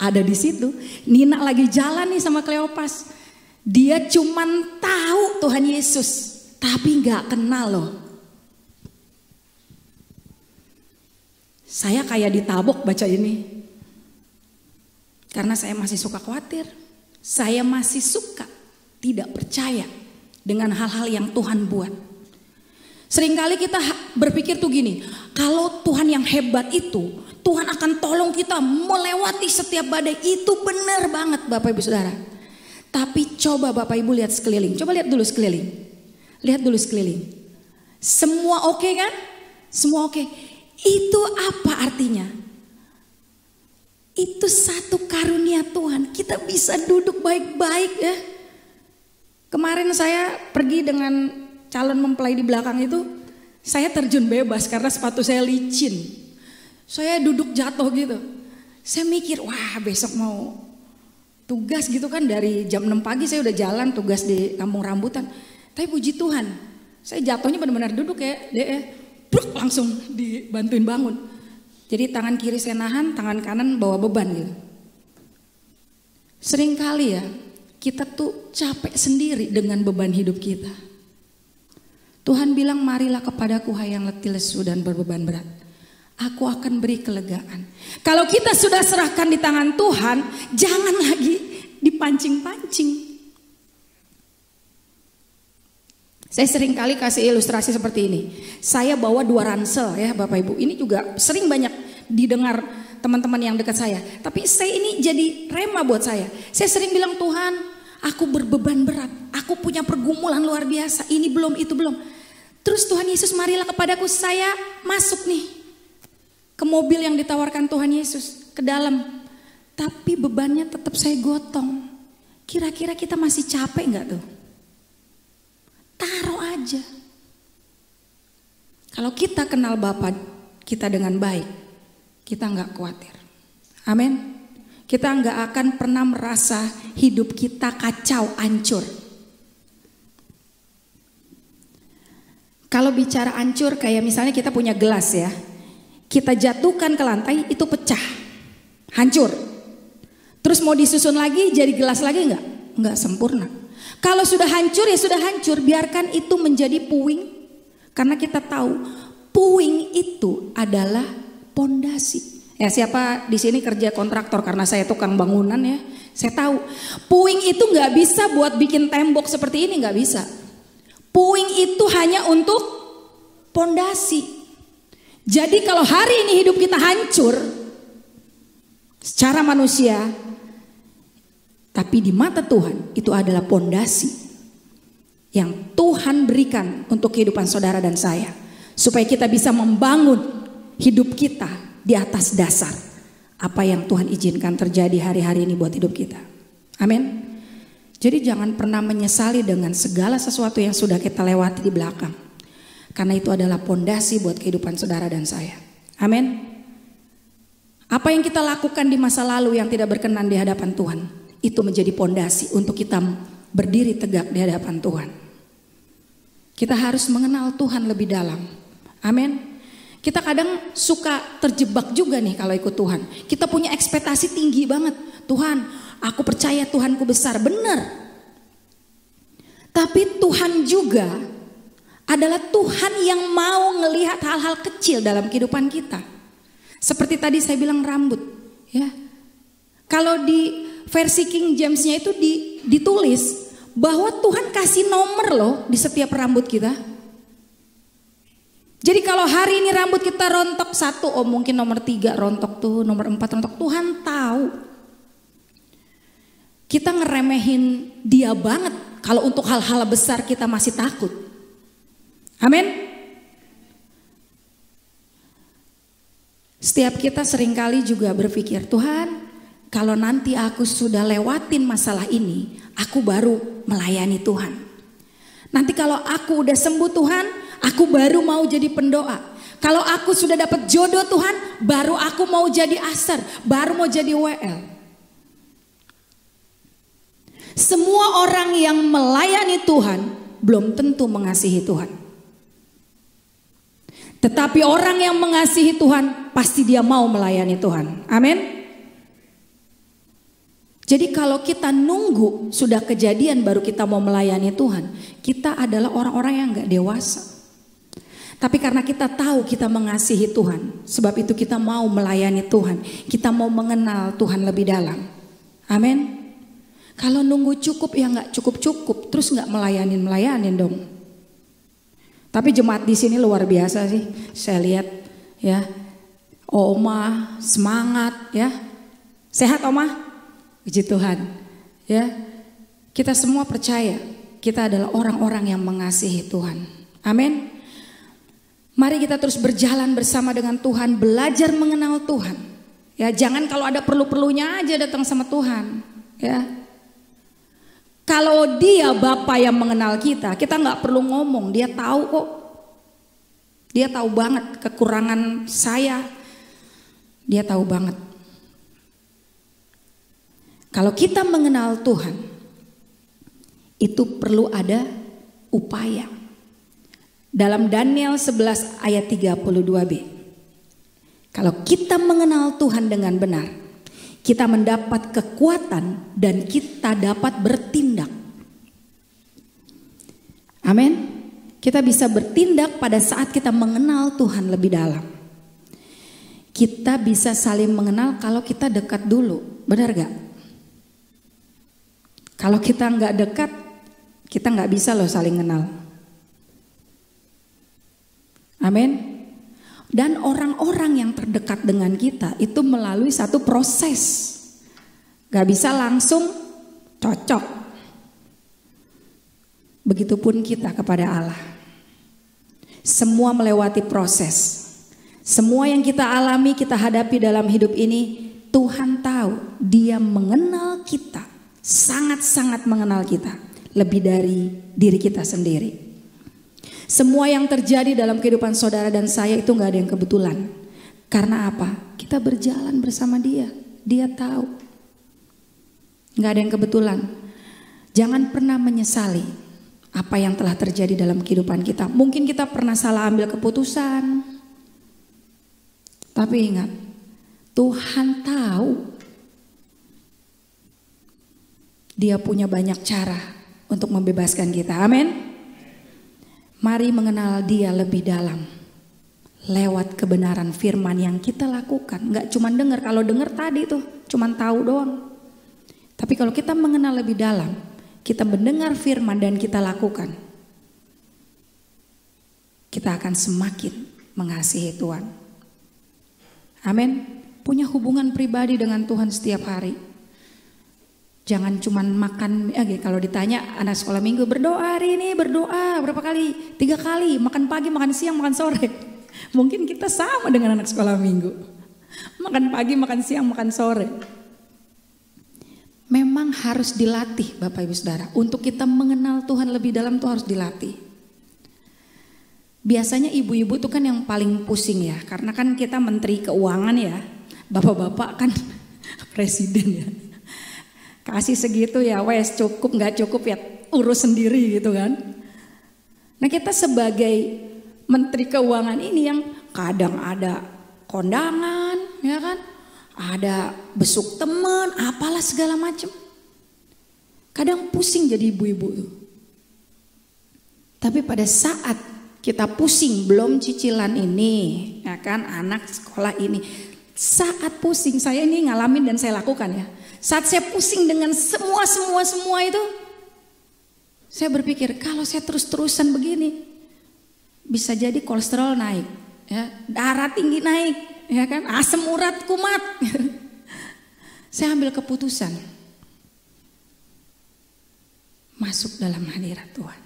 ada di situ. Nina lagi jalan nih sama Kleopas. Dia cuman tahu Tuhan Yesus, tapi gak kenal loh. Saya kayak ditabok baca ini. Karena saya masih suka khawatir. Saya masih suka tidak percaya dengan hal-hal yang Tuhan buat. Seringkali kita berpikir tuh gini, kalau Tuhan yang hebat itu, Tuhan akan tolong kita melewati setiap badai. Itu benar banget Bapak Ibu Saudara. Tapi coba Bapak Ibu lihat sekeliling. Coba lihat dulu sekeliling. Lihat dulu sekeliling. Semua oke kan? semua oke. Itu apa artinya? Itu satu karunia Tuhan. Kita bisa duduk baik-baik ya. Kemarin saya pergi dengan calon mempelai di belakang itu, saya terjun bebas karena sepatu saya licin. Saya duduk jatuh gitu. Saya mikir, wah besok mau tugas gitu kan, dari jam 6 pagi saya udah jalan tugas di Kampung Rambutan. Tapi puji Tuhan, saya jatuhnya benar-benar duduk ya, bruk, langsung dibantuin bangun. Jadi tangan kiri saya nahan, tangan kanan bawa beban gitu. Seringkali ya kita tuh capek sendiri dengan beban hidup kita. Tuhan bilang, marilah kepadaku hai yang letih lesu dan berbeban berat, aku akan beri kelegaan. Kalau kita sudah serahkan di tangan Tuhan, jangan lagi dipancing-pancing. Saya sering kali kasih ilustrasi seperti ini. Saya bawa 2 ransel ya Bapak Ibu. Ini juga sering banyak didengar teman-teman yang dekat saya. Tapi saya ini jadi rema buat saya. Saya sering bilang, Tuhan, aku berbeban berat. Aku punya pergumulan luar biasa. Ini belum, itu belum. Terus Tuhan Yesus, marilah kepadaku. Saya masuk nih ke mobil yang ditawarkan Tuhan Yesus, ke dalam. Tapi bebannya tetap saya gotong. Kira-kira kita masih capek gak tuh? Taruh aja. Kalau kita kenal Bapa kita dengan baik, kita gak khawatir. Amin. Kita gak akan pernah merasa hidup kita kacau, hancur. Kalau bicara hancur, kayak misalnya kita punya gelas ya, kita jatuhkan ke lantai, itu pecah, hancur. Terus mau disusun lagi jadi gelas lagi nggak sempurna. Kalau sudah hancur ya sudah hancur, biarkan itu menjadi puing. Karena kita tahu puing itu adalah pondasi. Ya, siapa di sini kerja kontraktor, karena saya tukang bangunan ya, saya tahu puing itu nggak bisa buat bikin tembok seperti ini, nggak bisa. Puing itu hanya untuk pondasi. Jadi kalau hari ini hidup kita hancur secara manusia, tapi di mata Tuhan itu adalah pondasi yang Tuhan berikan untuk kehidupan saudara dan saya, supaya kita bisa membangun hidup kita di atas dasar apa yang Tuhan izinkan terjadi hari-hari ini buat hidup kita. Amin. Jadi jangan pernah menyesali dengan segala sesuatu yang sudah kita lewati di belakang, karena itu adalah pondasi buat kehidupan saudara dan saya. Amin. Apa yang kita lakukan di masa lalu yang tidak berkenan di hadapan Tuhan, itu menjadi pondasi untuk kita berdiri tegak di hadapan Tuhan. Kita harus mengenal Tuhan lebih dalam. Amin. Kita kadang suka terjebak juga nih kalau ikut Tuhan. Kita punya ekspektasi tinggi banget. Tuhan, aku percaya Tuhanku besar, benar. Tapi Tuhan juga adalah Tuhan yang mau ngelihat hal-hal kecil dalam kehidupan kita. Seperti tadi saya bilang rambut, ya. Kalau di versi King James-nya itu ditulis bahwa Tuhan kasih nomor loh di setiap rambut kita. Jadi kalau hari ini rambut kita rontok 1, oh mungkin nomor 3 rontok tuh, nomor 4 rontok, Tuhan tahu. Kita ngeremehin dia banget kalau untuk hal-hal besar kita masih takut. Amin. Setiap kita seringkali juga berpikir, Tuhan, kalau nanti aku sudah lewatin masalah ini, aku baru melayani Tuhan. Nanti kalau aku udah sembuh Tuhan, aku baru mau jadi pendoa. Kalau aku sudah dapat jodoh Tuhan, baru aku mau jadi aser, baru mau jadi WL. Semua orang yang melayani Tuhan belum tentu mengasihi Tuhan. Tetapi orang yang mengasihi Tuhan pasti dia mau melayani Tuhan. Amin. Jadi kalau kita nunggu sudah kejadian baru kita mau melayani Tuhan, kita adalah orang-orang yang gak dewasa. Tapi karena kita tahu kita mengasihi Tuhan, sebab itu kita mau melayani Tuhan, kita mau mengenal Tuhan lebih dalam. Amin. Kalau nunggu cukup ya gak cukup-cukup, terus gak melayanin dong. Tapi jemaat di sini luar biasa sih, saya lihat ya. Oma semangat ya, sehat Oma, puji Tuhan ya. Kita semua percaya kita adalah orang-orang yang mengasihi Tuhan. Amin. Mari kita terus berjalan bersama dengan Tuhan, belajar mengenal Tuhan. Ya, jangan kalau ada perlu-perlunya aja datang sama Tuhan. Ya, kalau Dia Bapa yang mengenal kita nggak perlu ngomong, Dia tahu kok. Dia tahu banget kekurangan saya, Dia tahu banget. Kalau kita mengenal Tuhan, itu perlu ada upaya. Dalam Daniel 11 ayat 32b. Kalau kita mengenal Tuhan dengan benar, kita mendapat kekuatan dan kita dapat bertindak. Amin. Kita bisa bertindak pada saat kita mengenal Tuhan lebih dalam. Kita bisa saling mengenal kalau kita dekat dulu, benar gak? Kalau kita nggak dekat, kita nggak bisa loh saling kenal. Amin. Dan orang-orang yang terdekat dengan kita itu melalui satu proses. Gak bisa langsung cocok. Begitupun kita kepada Allah. Semua melewati proses. Semua yang kita alami, kita hadapi dalam hidup ini, Tuhan tahu, Dia mengenal kita. Sangat-sangat mengenal kita. Lebih dari diri kita sendiri. Semua yang terjadi dalam kehidupan saudara dan saya itu gak ada yang kebetulan. Karena apa? Kita berjalan bersama Dia. Dia tahu. Gak ada yang kebetulan. Jangan pernah menyesali apa yang telah terjadi dalam kehidupan kita. Mungkin kita pernah salah ambil keputusan. Tapi ingat, Tuhan tahu. Dia punya banyak cara untuk membebaskan kita. Amin. Mari mengenal Dia lebih dalam lewat kebenaran firman yang kita lakukan. Gak cuma dengar, kalau dengar tadi tuh cuma tahu doang. Tapi kalau kita mengenal lebih dalam, kita mendengar firman dan kita lakukan, kita akan semakin mengasihi Tuhan. Amin. Punya hubungan pribadi dengan Tuhan setiap hari. Jangan cuma makan, kalau ditanya anak sekolah minggu berdoa hari ini, berdoa berapa kali? 3 kali, makan pagi, makan siang, makan sore. Mungkin kita sama dengan anak sekolah minggu. Makan pagi, makan siang, makan sore. Memang harus dilatih Bapak Ibu Saudara. Untuk kita mengenal Tuhan lebih dalam tuh harus dilatih. Biasanya ibu-ibu tuh kan yang paling pusing ya. Karena kan kita menteri keuangan ya. Bapak-bapak kan presiden ya. Kasih segitu ya wes cukup, gak cukup ya urus sendiri gitu kan. Nah kita sebagai menteri keuangan ini yang kadang ada kondangan ya kan. Ada besuk teman, apalah segala macam. Kadang pusing jadi ibu-ibu tuh. Tapi pada saat kita pusing belum cicilan ini ya kan, anak sekolah ini. Saat pusing, saya ini ngalamin dan saya lakukan ya. Saat saya pusing dengan semua itu, saya berpikir kalau saya terus-terusan begini, bisa jadi kolesterol naik, ya, darah tinggi naik, ya kan, asam urat kumat. Saya ambil keputusan masuk dalam hadirat Tuhan.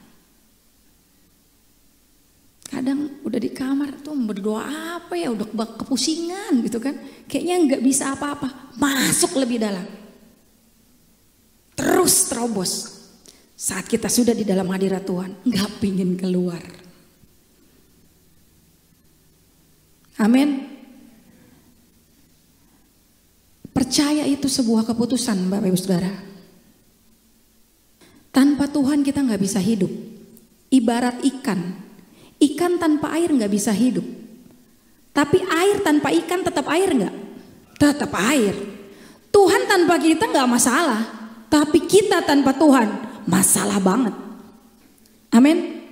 Kadang udah di kamar tuh berdoa apa ya, udah kepusingan gitu kan, kayaknya nggak bisa apa-apa, masuk lebih dalam. Terus terobos. Saat kita sudah di dalam hadirat Tuhan, nggak pingin keluar. Amin. Percaya itu sebuah keputusan Bapak Ibu Saudara. Tanpa Tuhan kita nggak bisa hidup. Ibarat ikan. Ikan tanpa air nggak bisa hidup. Tapi air tanpa ikan tetap air nggak? Tetap air. Tuhan tanpa kita nggak masalah. Tapi kita tanpa Tuhan masalah banget. Amin.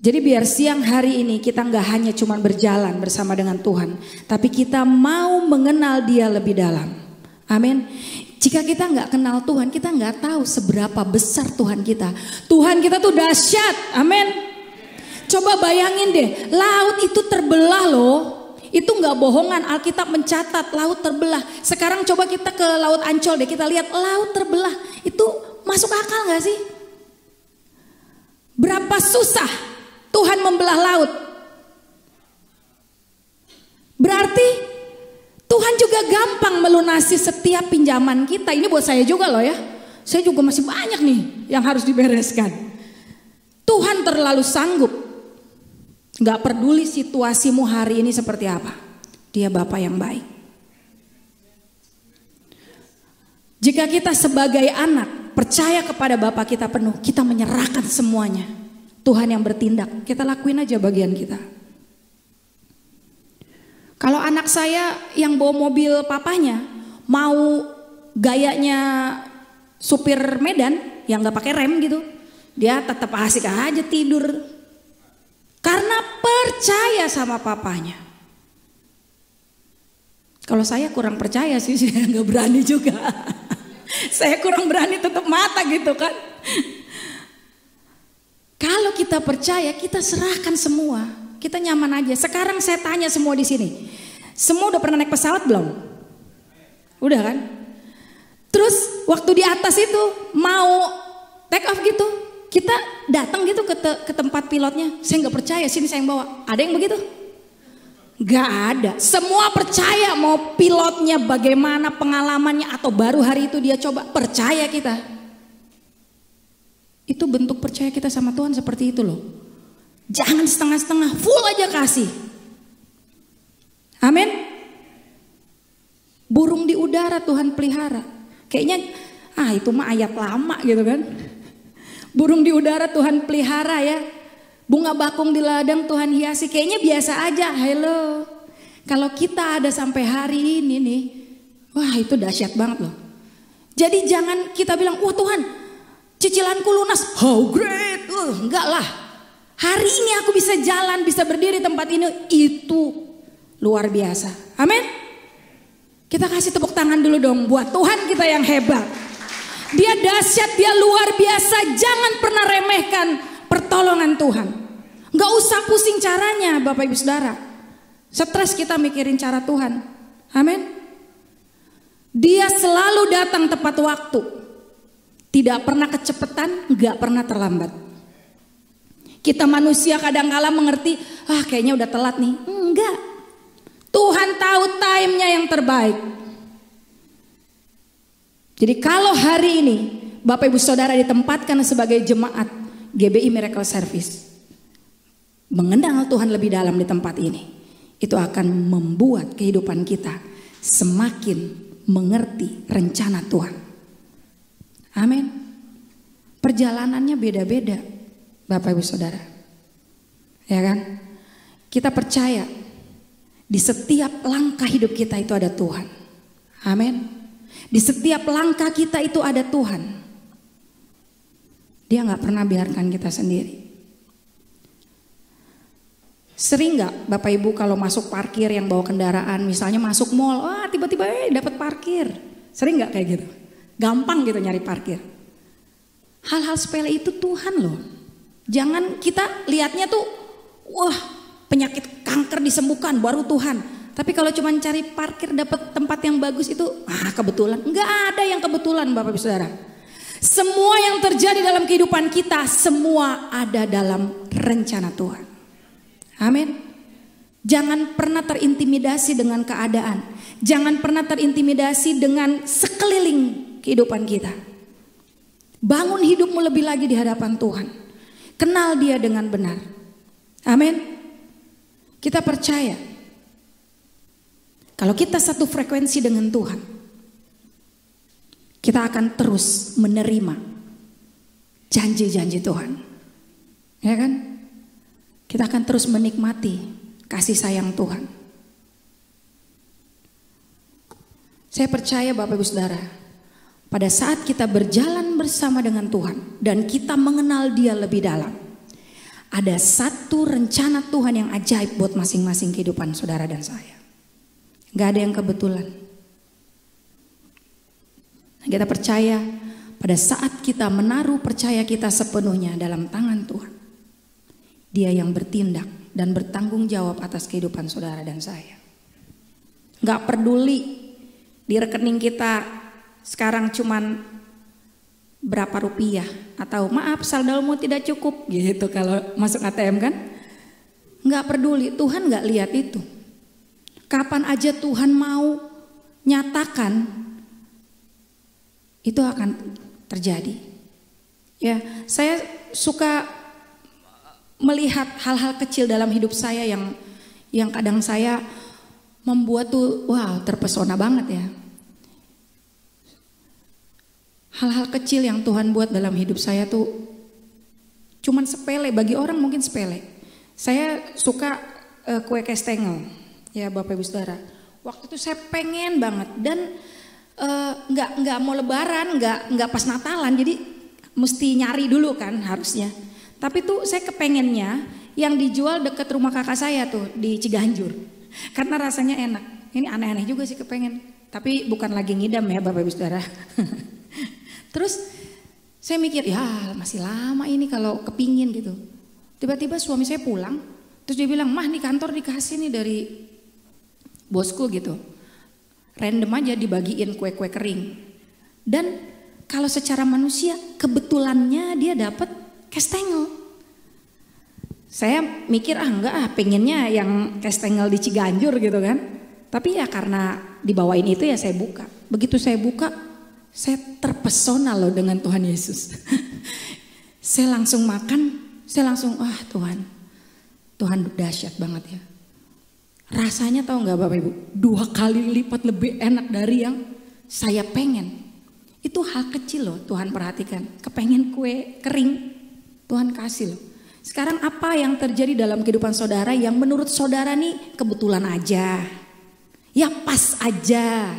Jadi biar siang hari ini kita nggak hanya cuma berjalan bersama dengan Tuhan, tapi kita mau mengenal Dia lebih dalam. Amin. Jika kita nggak kenal Tuhan, kita nggak tahu seberapa besar Tuhan kita. Tuhan kita tuh dahsyat. Amin. Coba bayangin deh, laut itu terbelah loh. Itu nggak bohongan, Alkitab mencatat laut terbelah. Sekarang coba kita ke Laut Ancol deh, kita lihat laut terbelah. Itu masuk akal nggak sih? Berapa susah Tuhan membelah laut. melunasi setiap pinjaman kita. Ini buat saya juga loh ya. Saya juga masih banyak nih yang harus dibereskan. Tuhan terlalu sanggup. Gak peduli situasimu hari ini seperti apa. Dia Bapa yang baik. Jika kita sebagai anak percaya kepada Bapa kita penuh, kita menyerahkan semuanya. Tuhan yang bertindak, kita lakuin aja bagian kita. Kalau anak saya yang bawa mobil papanya mau gayanya supir Medan yang gak pakai rem gitu, dia tetap asik aja tidur. Karena percaya sama papanya. Kalau saya kurang percaya sih, saya gak berani juga. Saya kurang berani tutup mata gitu kan. Kalau kita percaya, kita serahkan semua. Kita nyaman aja. Sekarang saya tanya semua di sini. Semua udah pernah naik pesawat belum? Udah kan? Terus waktu di atas itu mau take off gitu, kita datang gitu ke tempat pilotnya. Saya nggak percaya, sini saya yang bawa. Ada yang begitu? Gak ada. Semua percaya, mau pilotnya bagaimana pengalamannya atau baru hari itu dia coba, percaya kita. Itu bentuk percaya kita sama Tuhan seperti itu loh. Jangan setengah-setengah, full aja kasih. Amin. Burung di udara Tuhan pelihara. Kayaknya itu mah ayat lama gitu kan. Burung di udara Tuhan pelihara ya. Bunga bakung di ladang Tuhan hiasi. Kayaknya biasa aja. Hello. Kalau kita ada sampai hari ini nih, wah itu dahsyat banget loh. Jadi jangan kita bilang, wah Tuhan cicilanku lunas. How great. Enggak lah. Hari ini aku bisa jalan, bisa berdiri tempat ini, itu luar biasa. Amin. Kita kasih tepuk tangan dulu dong buat Tuhan kita yang hebat. Dia dahsyat, dia luar biasa. Jangan pernah remehkan pertolongan Tuhan. Gak usah pusing caranya Bapak Ibu Saudara. Stres kita mikirin cara Tuhan. Amin. Dia selalu datang tepat waktu. Tidak pernah kecepatan, gak pernah terlambat. Kita manusia kadang-kala mengerti, kayaknya udah telat nih. Enggak. Tuhan tahu time-nya yang terbaik. Jadi kalau hari ini Bapak Ibu Saudara ditempatkan sebagai jemaat GBI Miracle Service, mengenal Tuhan lebih dalam di tempat ini, itu akan membuat kehidupan kita semakin mengerti rencana Tuhan. Amin. Perjalanannya beda-beda Bapak Ibu Saudara. Ya kan? Kita percaya di setiap langkah hidup kita itu ada Tuhan. Amin. Di setiap langkah kita itu ada Tuhan. Dia gak pernah biarkan kita sendiri. Sering gak Bapak Ibu kalau masuk parkir yang bawa kendaraan, misalnya masuk mall, tiba-tiba dapat parkir. Sering gak kayak gitu? Gampang gitu nyari parkir. Hal-hal sepele itu Tuhan loh. Jangan kita lihatnya tuh, wah penyakit kanker disembuhkan baru Tuhan. Tapi kalau cuma cari parkir dapat tempat yang bagus itu, kebetulan. Enggak ada yang kebetulan Bapak Ibu Saudara. Semua yang terjadi dalam kehidupan kita, semua ada dalam rencana Tuhan. Amin. Jangan pernah terintimidasi dengan keadaan. Jangan pernah terintimidasi dengan sekeliling kehidupan kita. Bangun hidupmu lebih lagi di hadapan Tuhan. Kenal Dia dengan benar. Amin. Kita percaya kalau kita satu frekuensi dengan Tuhan, kita akan terus menerima janji-janji Tuhan. Ya kan? Kita akan terus menikmati kasih sayang Tuhan. Saya percaya Bapak Ibu Saudara, pada saat kita berjalan bersama dengan Tuhan dan kita mengenal Dia lebih dalam, ada satu rencana Tuhan yang ajaib buat masing-masing kehidupan saudara dan saya. Gak ada yang kebetulan. Kita percaya pada saat kita menaruh percaya kita sepenuhnya dalam tangan Tuhan, Dia yang bertindak dan bertanggung jawab atas kehidupan saudara dan saya. Gak peduli di rekening kita sekarang cuman berapa rupiah, atau maaf saldomu tidak cukup gitu kalau masuk ATM kan. Gak peduli, Tuhan gak lihat itu. Kapan aja Tuhan mau nyatakan, itu akan terjadi. Ya, saya suka melihat hal-hal kecil dalam hidup saya yang kadang saya membuat tuh wow, terpesona banget ya. Hal-hal kecil yang Tuhan buat dalam hidup saya tuh cuman sepele, bagi orang mungkin sepele. Saya suka kue kastengel, ya Bapak Ibu Saudara. Waktu itu saya pengen banget dan nggak mau Lebaran, nggak pas Natalan, jadi mesti nyari dulu kan harusnya. Tapi tuh saya kepengennya yang dijual deket rumah kakak saya tuh di Ciganjur, karena rasanya enak. Ini aneh-aneh juga sih kepengen, tapi bukan lagi ngidam ya Bapak Ibu Saudara. Terus saya mikir ya masih lama ini kalau kepingin gitu. Tiba-tiba suami saya pulang, terus dia bilang, "Mah, nih kantor dikasih nih dari bosku gitu. Random aja dibagiin kue-kue kering." Dan kalau secara manusia kebetulannya dia dapat kastengel. Saya mikir enggak pengennya yang kastengel di Ciganjur gitu kan. Tapi ya karena dibawain itu ya saya buka. Begitu saya buka, saya terpesona loh dengan Tuhan Yesus. Saya langsung makan, saya langsung Tuhan dahsyat banget ya. Rasanya tahu nggak Bapak Ibu, 2 kali lipat lebih enak dari yang saya pengen. Itu hal kecil loh Tuhan perhatikan. Kepengen kue kering, Tuhan kasih loh. Sekarang apa yang terjadi dalam kehidupan saudara yang menurut saudara nih kebetulan aja. Ya pas aja,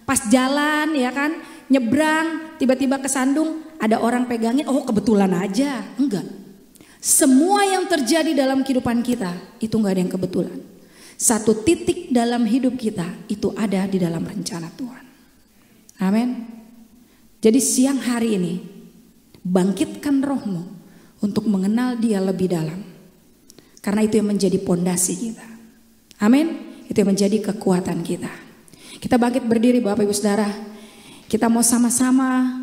pas jalan ya kan, nyebrang tiba-tiba kesandung ada orang pegangin, oh kebetulan aja. Enggak, semua yang terjadi dalam kehidupan kita itu enggak ada yang kebetulan. Satu titik dalam hidup kita itu ada di dalam rencana Tuhan. Amin. Jadi siang hari ini bangkitkan rohmu untuk mengenal Dia lebih dalam. Karena itu yang menjadi pondasi kita. Amin. Itu yang menjadi kekuatan kita. Kita bangkit berdiri Bapak Ibu Saudara. Kita mau sama-sama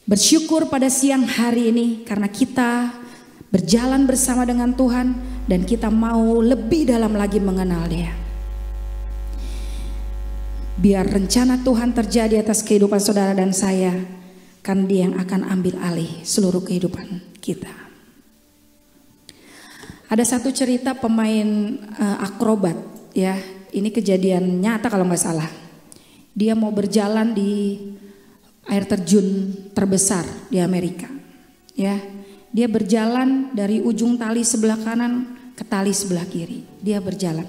bersyukur pada siang hari ini karena kita berjalan bersama dengan Tuhan dan kita mau lebih dalam lagi mengenal Dia. Biar rencana Tuhan terjadi atas kehidupan saudara dan saya, kan Dia yang akan ambil alih seluruh kehidupan kita. Ada satu cerita pemain akrobat ya, ini kejadian nyata kalau nggak salah. Dia mau berjalan di air terjun terbesar di Amerika. Ya, dia berjalan dari ujung tali sebelah kanan ke tali sebelah kiri. Dia berjalan.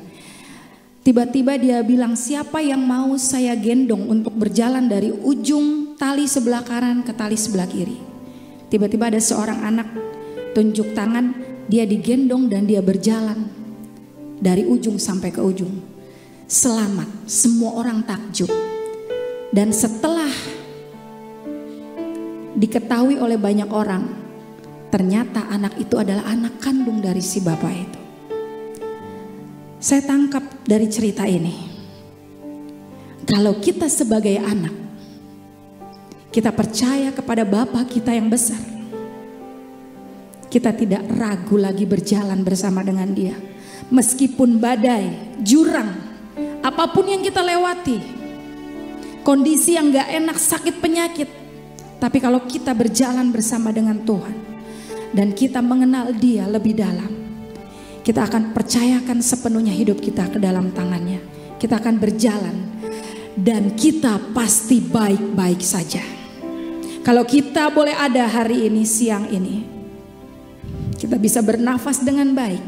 Tiba-tiba dia bilang, siapa yang mau saya gendong untuk berjalan dari ujung tali sebelah kanan ke tali sebelah kiri. Tiba-tiba ada seorang anak tunjuk tangan, dia digendong dan dia berjalan dari ujung sampai ke ujung. Selamat, semua orang takjub. Dan setelah diketahui oleh banyak orang, ternyata anak itu adalah anak kandung dari si bapak itu. Saya tangkap dari cerita ini, kalau kita sebagai anak, kita percaya kepada Bapa kita yang besar, kita tidak ragu lagi berjalan bersama dengan Dia. Meskipun badai, jurang, apapun yang kita lewati, kondisi yang gak enak, sakit, penyakit, tapi kalau kita berjalan bersama dengan Tuhan dan kita mengenal Dia lebih dalam, kita akan percayakan sepenuhnya hidup kita ke dalam tangannya. Kita akan berjalan dan kita pasti baik-baik saja. Kalau kita boleh ada hari ini, siang ini, kita bisa bernafas dengan baik.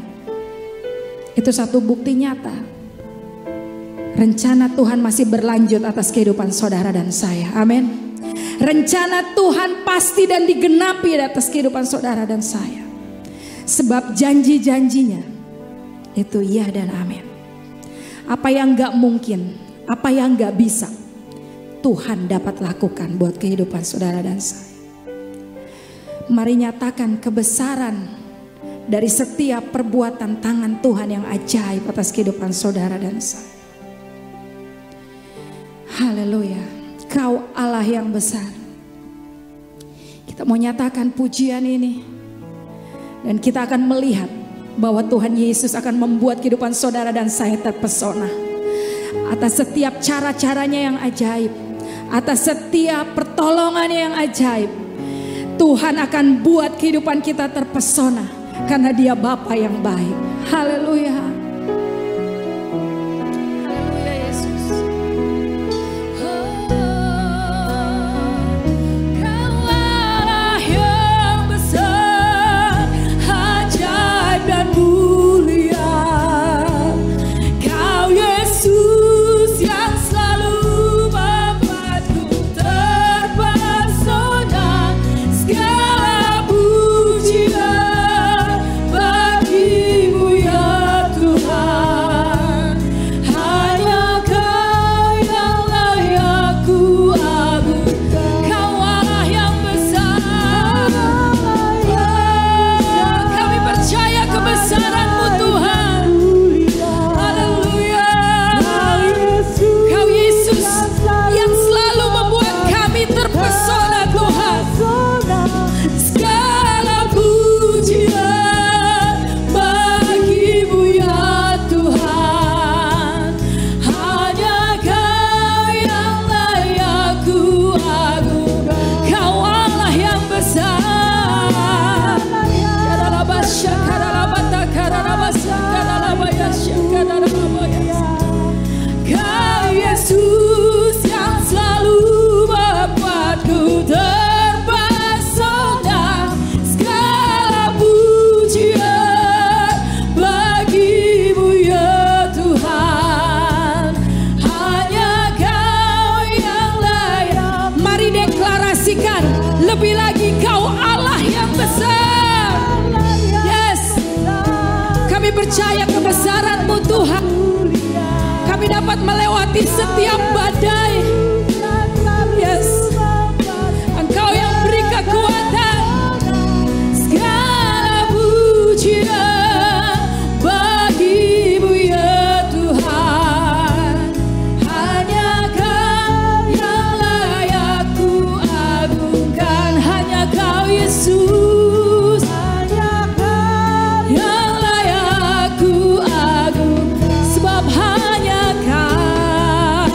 Itu satu bukti nyata. Rencana Tuhan masih berlanjut atas kehidupan saudara dan saya. Amin. Rencana Tuhan pasti dan digenapi atas kehidupan saudara dan saya. Sebab janji-janjinya itu iya dan amin. Apa yang gak mungkin, apa yang gak bisa, Tuhan dapat lakukan buat kehidupan saudara dan saya. Mari nyatakan kebesaran dari setiap perbuatan tangan Tuhan yang ajaib atas kehidupan saudara dan saya. Haleluya, Kau Allah yang besar. Kita mau nyatakan pujian ini dan kita akan melihat bahwa Tuhan Yesus akan membuat kehidupan saudara dan saya terpesona. atas setiap cara-caranya yang ajaib, atas setiap pertolongannya yang ajaib. Tuhan akan buat kehidupan kita terpesona karena Dia Bapa yang baik. Haleluya. Haleluya Yesus. Kau Allah yang besar, ajaib dan mulia. Kau Yesus yang selalu membuatku terpesona. Segala pujian bagimu ya Tuhan. Hanya Kau yang layak ku agungkan. Kau Allah yang besar. Kami percaya kebesaran-Mu Tuhan. Haleluya. Kau Yesus yang selalu membuat kami terpesona Tuhan. Segala pujian bagimu ya Tuhan. Hanya Kau yang layak ku agungkan. Kau Allah yang besar. Karalabasya, karalabata, karalabasya, karalabayasya, karalabayasya. Kau Yesus yang selalu membuatku terpesona. Segala pujian bagimu ya Tuhan. Hanya Kau yang layak. Mari deklarasikan lebih lagi, Kau Allah yang besar. Yes, kami percaya kebesaran-Mu Tuhan. Kami dapat melewati setiap badai. Yes, Engkau yang beri kekuatan. Segala pujian bagimu ya Tuhan. Hanya Kau yang layak ku agungkan. Hanya Kau Yesus. Hanya Kau yang layak ku agungkan. Sebab hanya Kau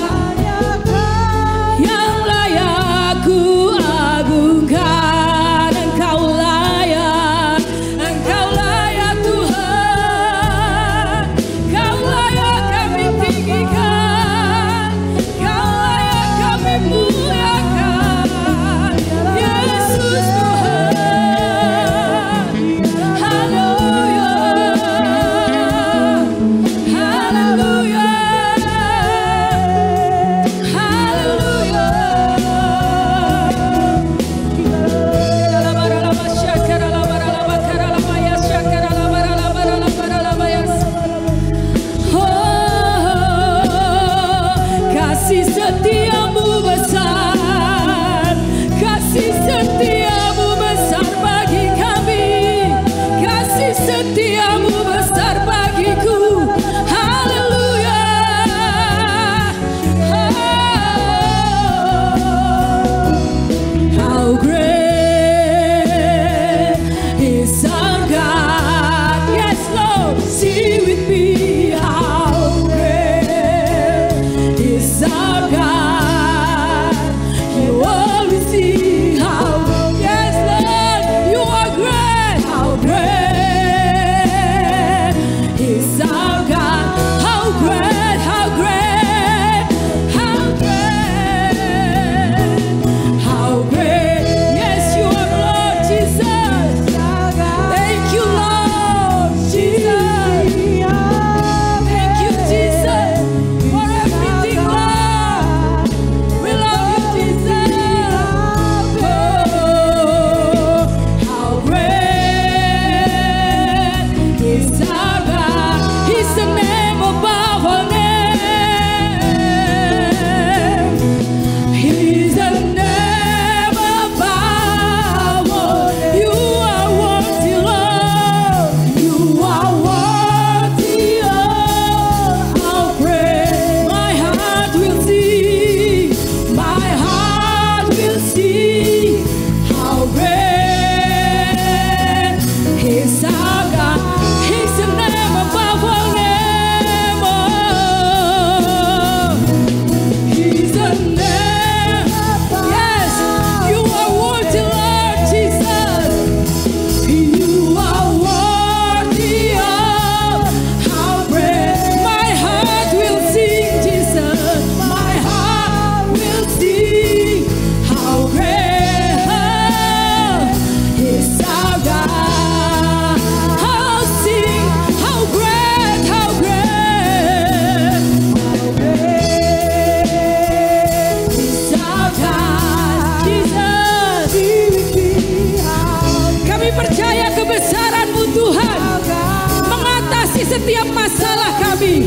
setiap masalah kami,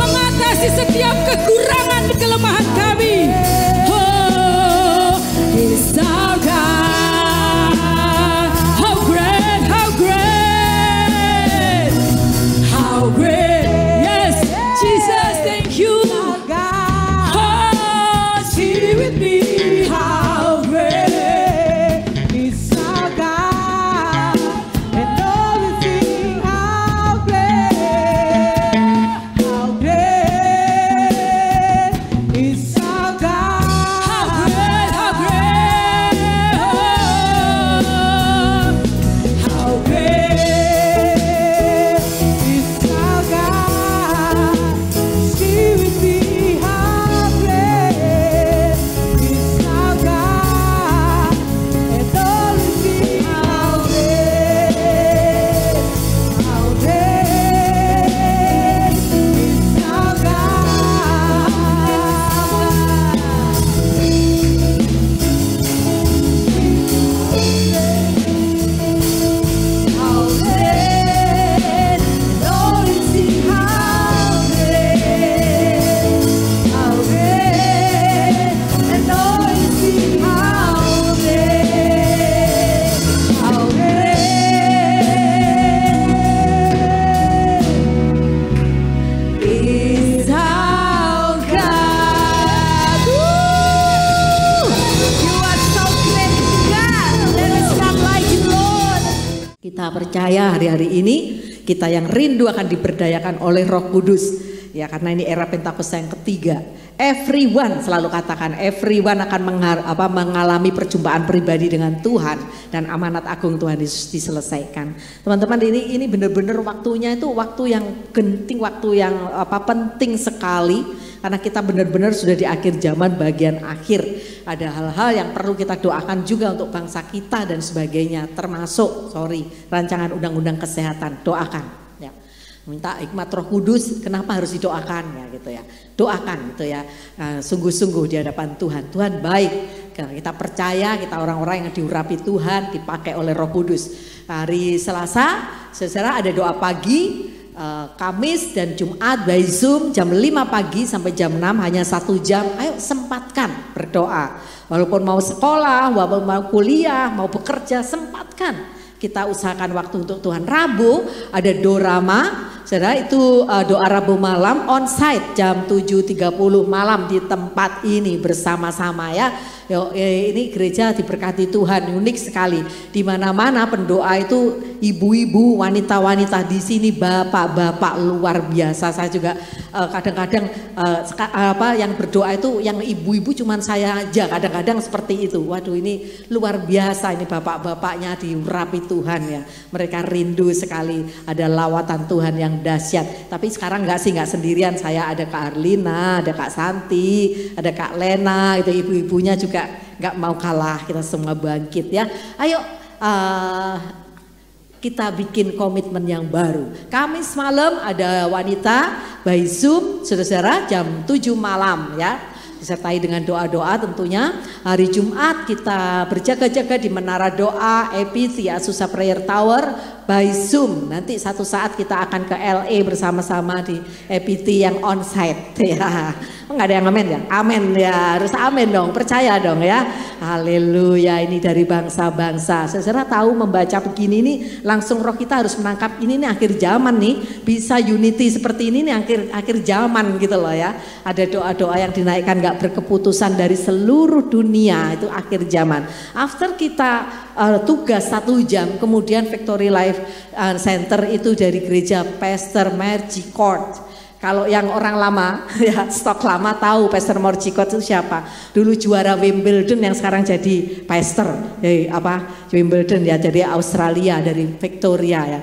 mengatasi setiap kekurangan dan kelemahan kami. Oh, He's our God. How great, how great, how great. Yes, Jesus, thank you. Oh, sing with me. How great is our God. And all we sing, how great is our God. How great, how great, how great is our God. Sing with me, how great is our God. And all we sing, how great is our God. You are so great, God. There is none like you, Lord. Kita percaya hari-hari ini kita yang rindu akan diberdayakan oleh Roh Kudus. Ya, karena ini era Pentakosta yang ketiga. Everyone, selalu katakan, everyone akan mengalami perjumpaan pribadi dengan Tuhan dan amanat agung Tuhan Yesus diselesaikan. Teman-teman, ini benar-benar waktunya itu waktu yang genting, waktu yang penting sekali, karena kita benar-benar sudah di akhir zaman bagian akhir. Ada hal-hal yang perlu kita doakan juga untuk bangsa kita dan sebagainya, termasuk rancangan undang-undang kesehatan. Doakan. Minta hikmat Roh Kudus, kenapa harus didoakan ya gitu ya, doakan gitu ya, sungguh-sungguh di hadapan Tuhan. Tuhan baik, kita percaya kita orang-orang yang diurapi Tuhan, dipakai oleh Roh Kudus. Hari Selasa, saudara ada doa pagi, Kamis dan Jumat by Zoom jam 5 pagi sampai jam 6, hanya 1 jam. Ayo sempatkan berdoa, walaupun mau sekolah, walaupun mau kuliah, mau bekerja, sempatkan. Kita usahakan waktu untuk Tuhan. Rabu ada dorama, saudara, itu doa Rabu malam onsite jam 7.30 malam di tempat ini bersama-sama ya. Ini gereja diberkati Tuhan, unik sekali. Di mana-mana pendoa itu ibu-ibu, wanita-wanita, di sini bapak-bapak luar biasa. Saya juga kadang-kadang yang berdoa itu yang ibu-ibu cuman saya aja, kadang-kadang seperti itu. Waduh, ini luar biasa, ini bapak-bapaknya diurapi Tuhan ya. Mereka rindu sekali ada lawatan Tuhan yang dahsyat. Tapi sekarang nggak sendirian, saya ada Kak Arlina, ada Kak Santi, ada Kak Lena, itu ibu-ibunya juga nggak mau kalah, kita semua bangkit ya. Ayo kita bikin komitmen yang baru. Kamis malam ada wanita by Zoom, saudara, jam 7 malam ya, disertai dengan doa-doa tentunya. Hari Jumat kita berjaga-jaga di Menara Doa EPT Azusa Prayer Tower by Zoom. Nanti satu saat kita akan ke LA bersama-sama di EPT yang onsite ya. Enggak ada yang amin ya? Amin ya, harus amin dong, percaya dong ya. Haleluya, ini dari bangsa-bangsa. Saudara tahu membaca begini nih, langsung roh kita harus menangkap ini nih akhir zaman nih. Bisa unity seperti ini nih akhir zaman gitu loh ya. Ada doa-doa yang dinaikkan gak berkeputusan dari seluruh dunia, itu akhir zaman. After kita tugas 1 jam, kemudian Victory Life Center itu dari gereja Pastor Mercy Court. Kalau yang orang lama, ya stok lama tahu Pastor Morcikot itu siapa. Dulu juara Wimbledon yang sekarang jadi pastor, Wimbledon ya, jadi Australia dari Victoria ya.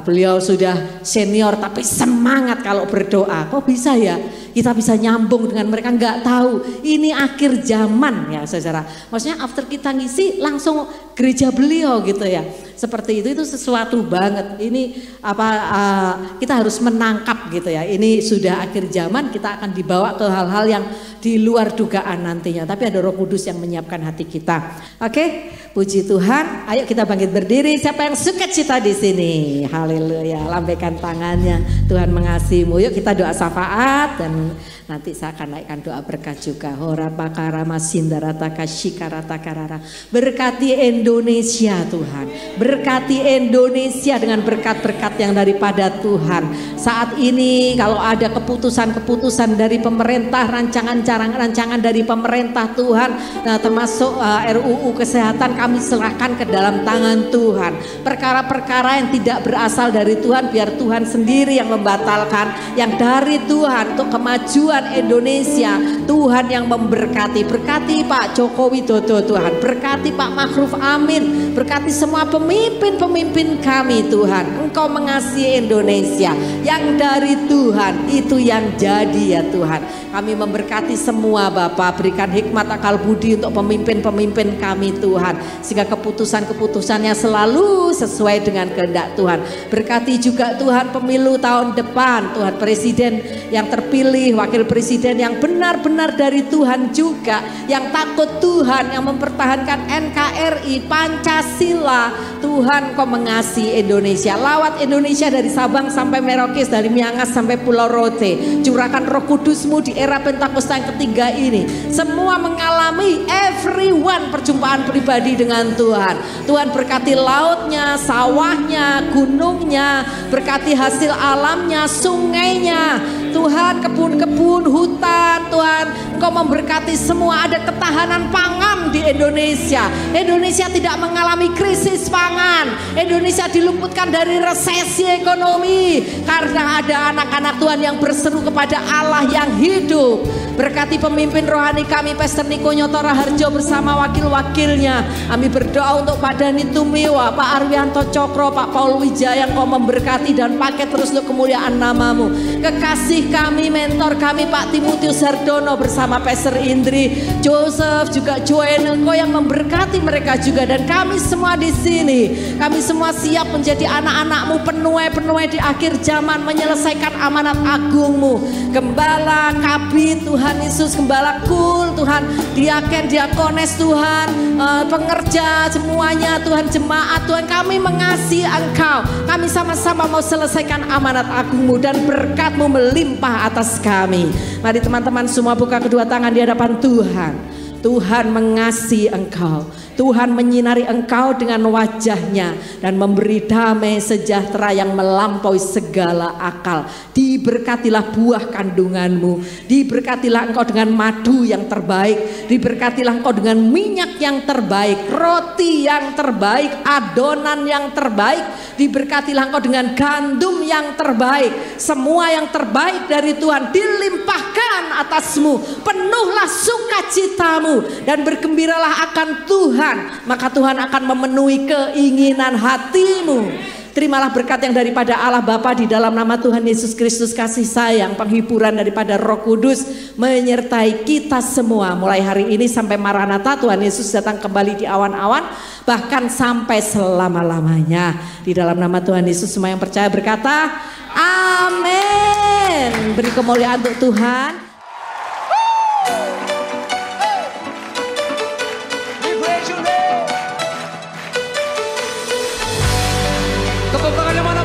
Beliau sudah senior tapi semangat kalau berdoa. Kok bisa ya? Kita bisa nyambung dengan mereka, nggak tahu. Ini akhir zaman ya saudara. Maksudnya after kita ngisi langsung gereja beliau gitu ya. Seperti itu sesuatu banget. Ini kita harus menangkap gitu ya. Ini ini sudah akhir zaman, kita akan dibawa ke hal-hal yang di luar dugaan nantinya. Tapi ada Roh Kudus yang menyiapkan hati kita. Oke, puji Tuhan. Ayo kita bangkit berdiri. Siapa yang sukacita di sini? Haleluya. Lambaikan tangannya. Tuhan mengasihimu. Yuk kita doa syafaat dan nanti saya akan naikkan doa berkat juga. Berkati Indonesia Tuhan. Berkati Indonesia dengan berkat-berkat yang daripada Tuhan. Saat ini kalau ada keputusan-keputusan dari pemerintah, rancangan dari pemerintah Tuhan, nah, termasuk RUU Kesehatan, kami serahkan ke dalam tangan Tuhan. Perkara-perkara yang tidak berasal dari Tuhan, biar Tuhan sendiri yang membatalkan. Yang dari Tuhan untuk kemajuan Indonesia, Tuhan yang memberkati. Berkati Pak Joko Widodo Tuhan, berkati Pak Ma'ruf Amin, berkati semua pemimpin-pemimpin kami Tuhan. Engkau mengasihi Indonesia, yang dari Tuhan itu yang jadi ya Tuhan. Kami memberkati semua Bapak, berikan hikmat akal budi untuk pemimpin-pemimpin kami Tuhan, sehingga keputusan-keputusannya selalu sesuai dengan kehendak Tuhan. Berkati juga Tuhan pemilu tahun depan, Tuhan presiden yang terpilih, wakil presiden yang benar-benar dari Tuhan juga, yang takut Tuhan, yang mempertahankan NKRI, Pancasila. Tuhan Kau mengasihi Indonesia, lawat Indonesia dari Sabang sampai Merauke, dari Miangas sampai Pulau Rote. Curahkan Roh Kudus-Mu di era Pentakosta yang ketiga ini. Semua mengalami everyone perjumpaan pribadi dengan Tuhan. Tuhan berkati lautnya, sawahnya, gunungnya, berkati hasil alamnya, sungainya. Tuhan, kebun-kebun, hutan, Tuhan, Engkau memberkati semua. Ada ketahanan pangan di Indonesia. Indonesia tidak mengalami krisis pangan. Indonesia diluputkan dari resesi ekonomi karena ada anak-anak Tuhan yang berseru kepada Allah yang hidup. Berkati pemimpin rohani kami, Pastor Niko Nyoto Raharjo bersama wakil-wakilnya. Kami berdoa untuk Pak Dani Tumiwa, Pak Arwianto Cokro, Pak Paul Wijaya, Engkau memberkati dan pakai terus untuk kemuliaan nama-Mu. Kekasih kami, mentor kami Pak Timotius Hardono bersama Pastor Indri, Joseph, juga Joen, Engkau yang memberkati mereka juga. Dan kami semua di sini, kami semua siap menjadi anak-anak-Mu, penuai-penuai di akhir zaman, menyelesaikan amanat agung-Mu. Gembala, kabit, Tuhan Yesus, gembala kul, Tuhan, diaken, diakones, Tuhan, pengerja, semuanya, Tuhan, jemaat, Tuhan, kami mengasihi Engkau. Kami sama-sama mau selesaikan amanat agung-Mu dan berkat-Mu melimpah atas kami. Mari teman-teman semua buka kedua tangan di hadapan Tuhan. Tuhan mengasihi engkau. Tuhan menyinari engkau dengan wajahnya dan memberi damai sejahtera yang melampaui segala akal. Diberkatilah buah kandunganmu. Diberkatilah engkau dengan madu yang terbaik. Diberkatilah engkau dengan minyak yang terbaik, roti yang terbaik, adonan yang terbaik. Diberkatilah engkau dengan gandum yang terbaik. Semua yang terbaik dari Tuhan dilimpahkan atasmu. Penuhlah sukacitamu dan bergembiralah akan Tuhan. Maka Tuhan akan memenuhi keinginan hatimu. Terimalah berkat yang daripada Allah Bapa di dalam nama Tuhan Yesus Kristus, kasih sayang, penghiburan daripada Roh Kudus menyertai kita semua mulai hari ini sampai Maranatha, Tuhan Yesus datang kembali di awan-awan, bahkan sampai selama-lamanya. Di dalam nama Tuhan Yesus semua yang percaya berkata amin. Beri kemuliaan untuk Tuhan. Tepuk tangannya mana?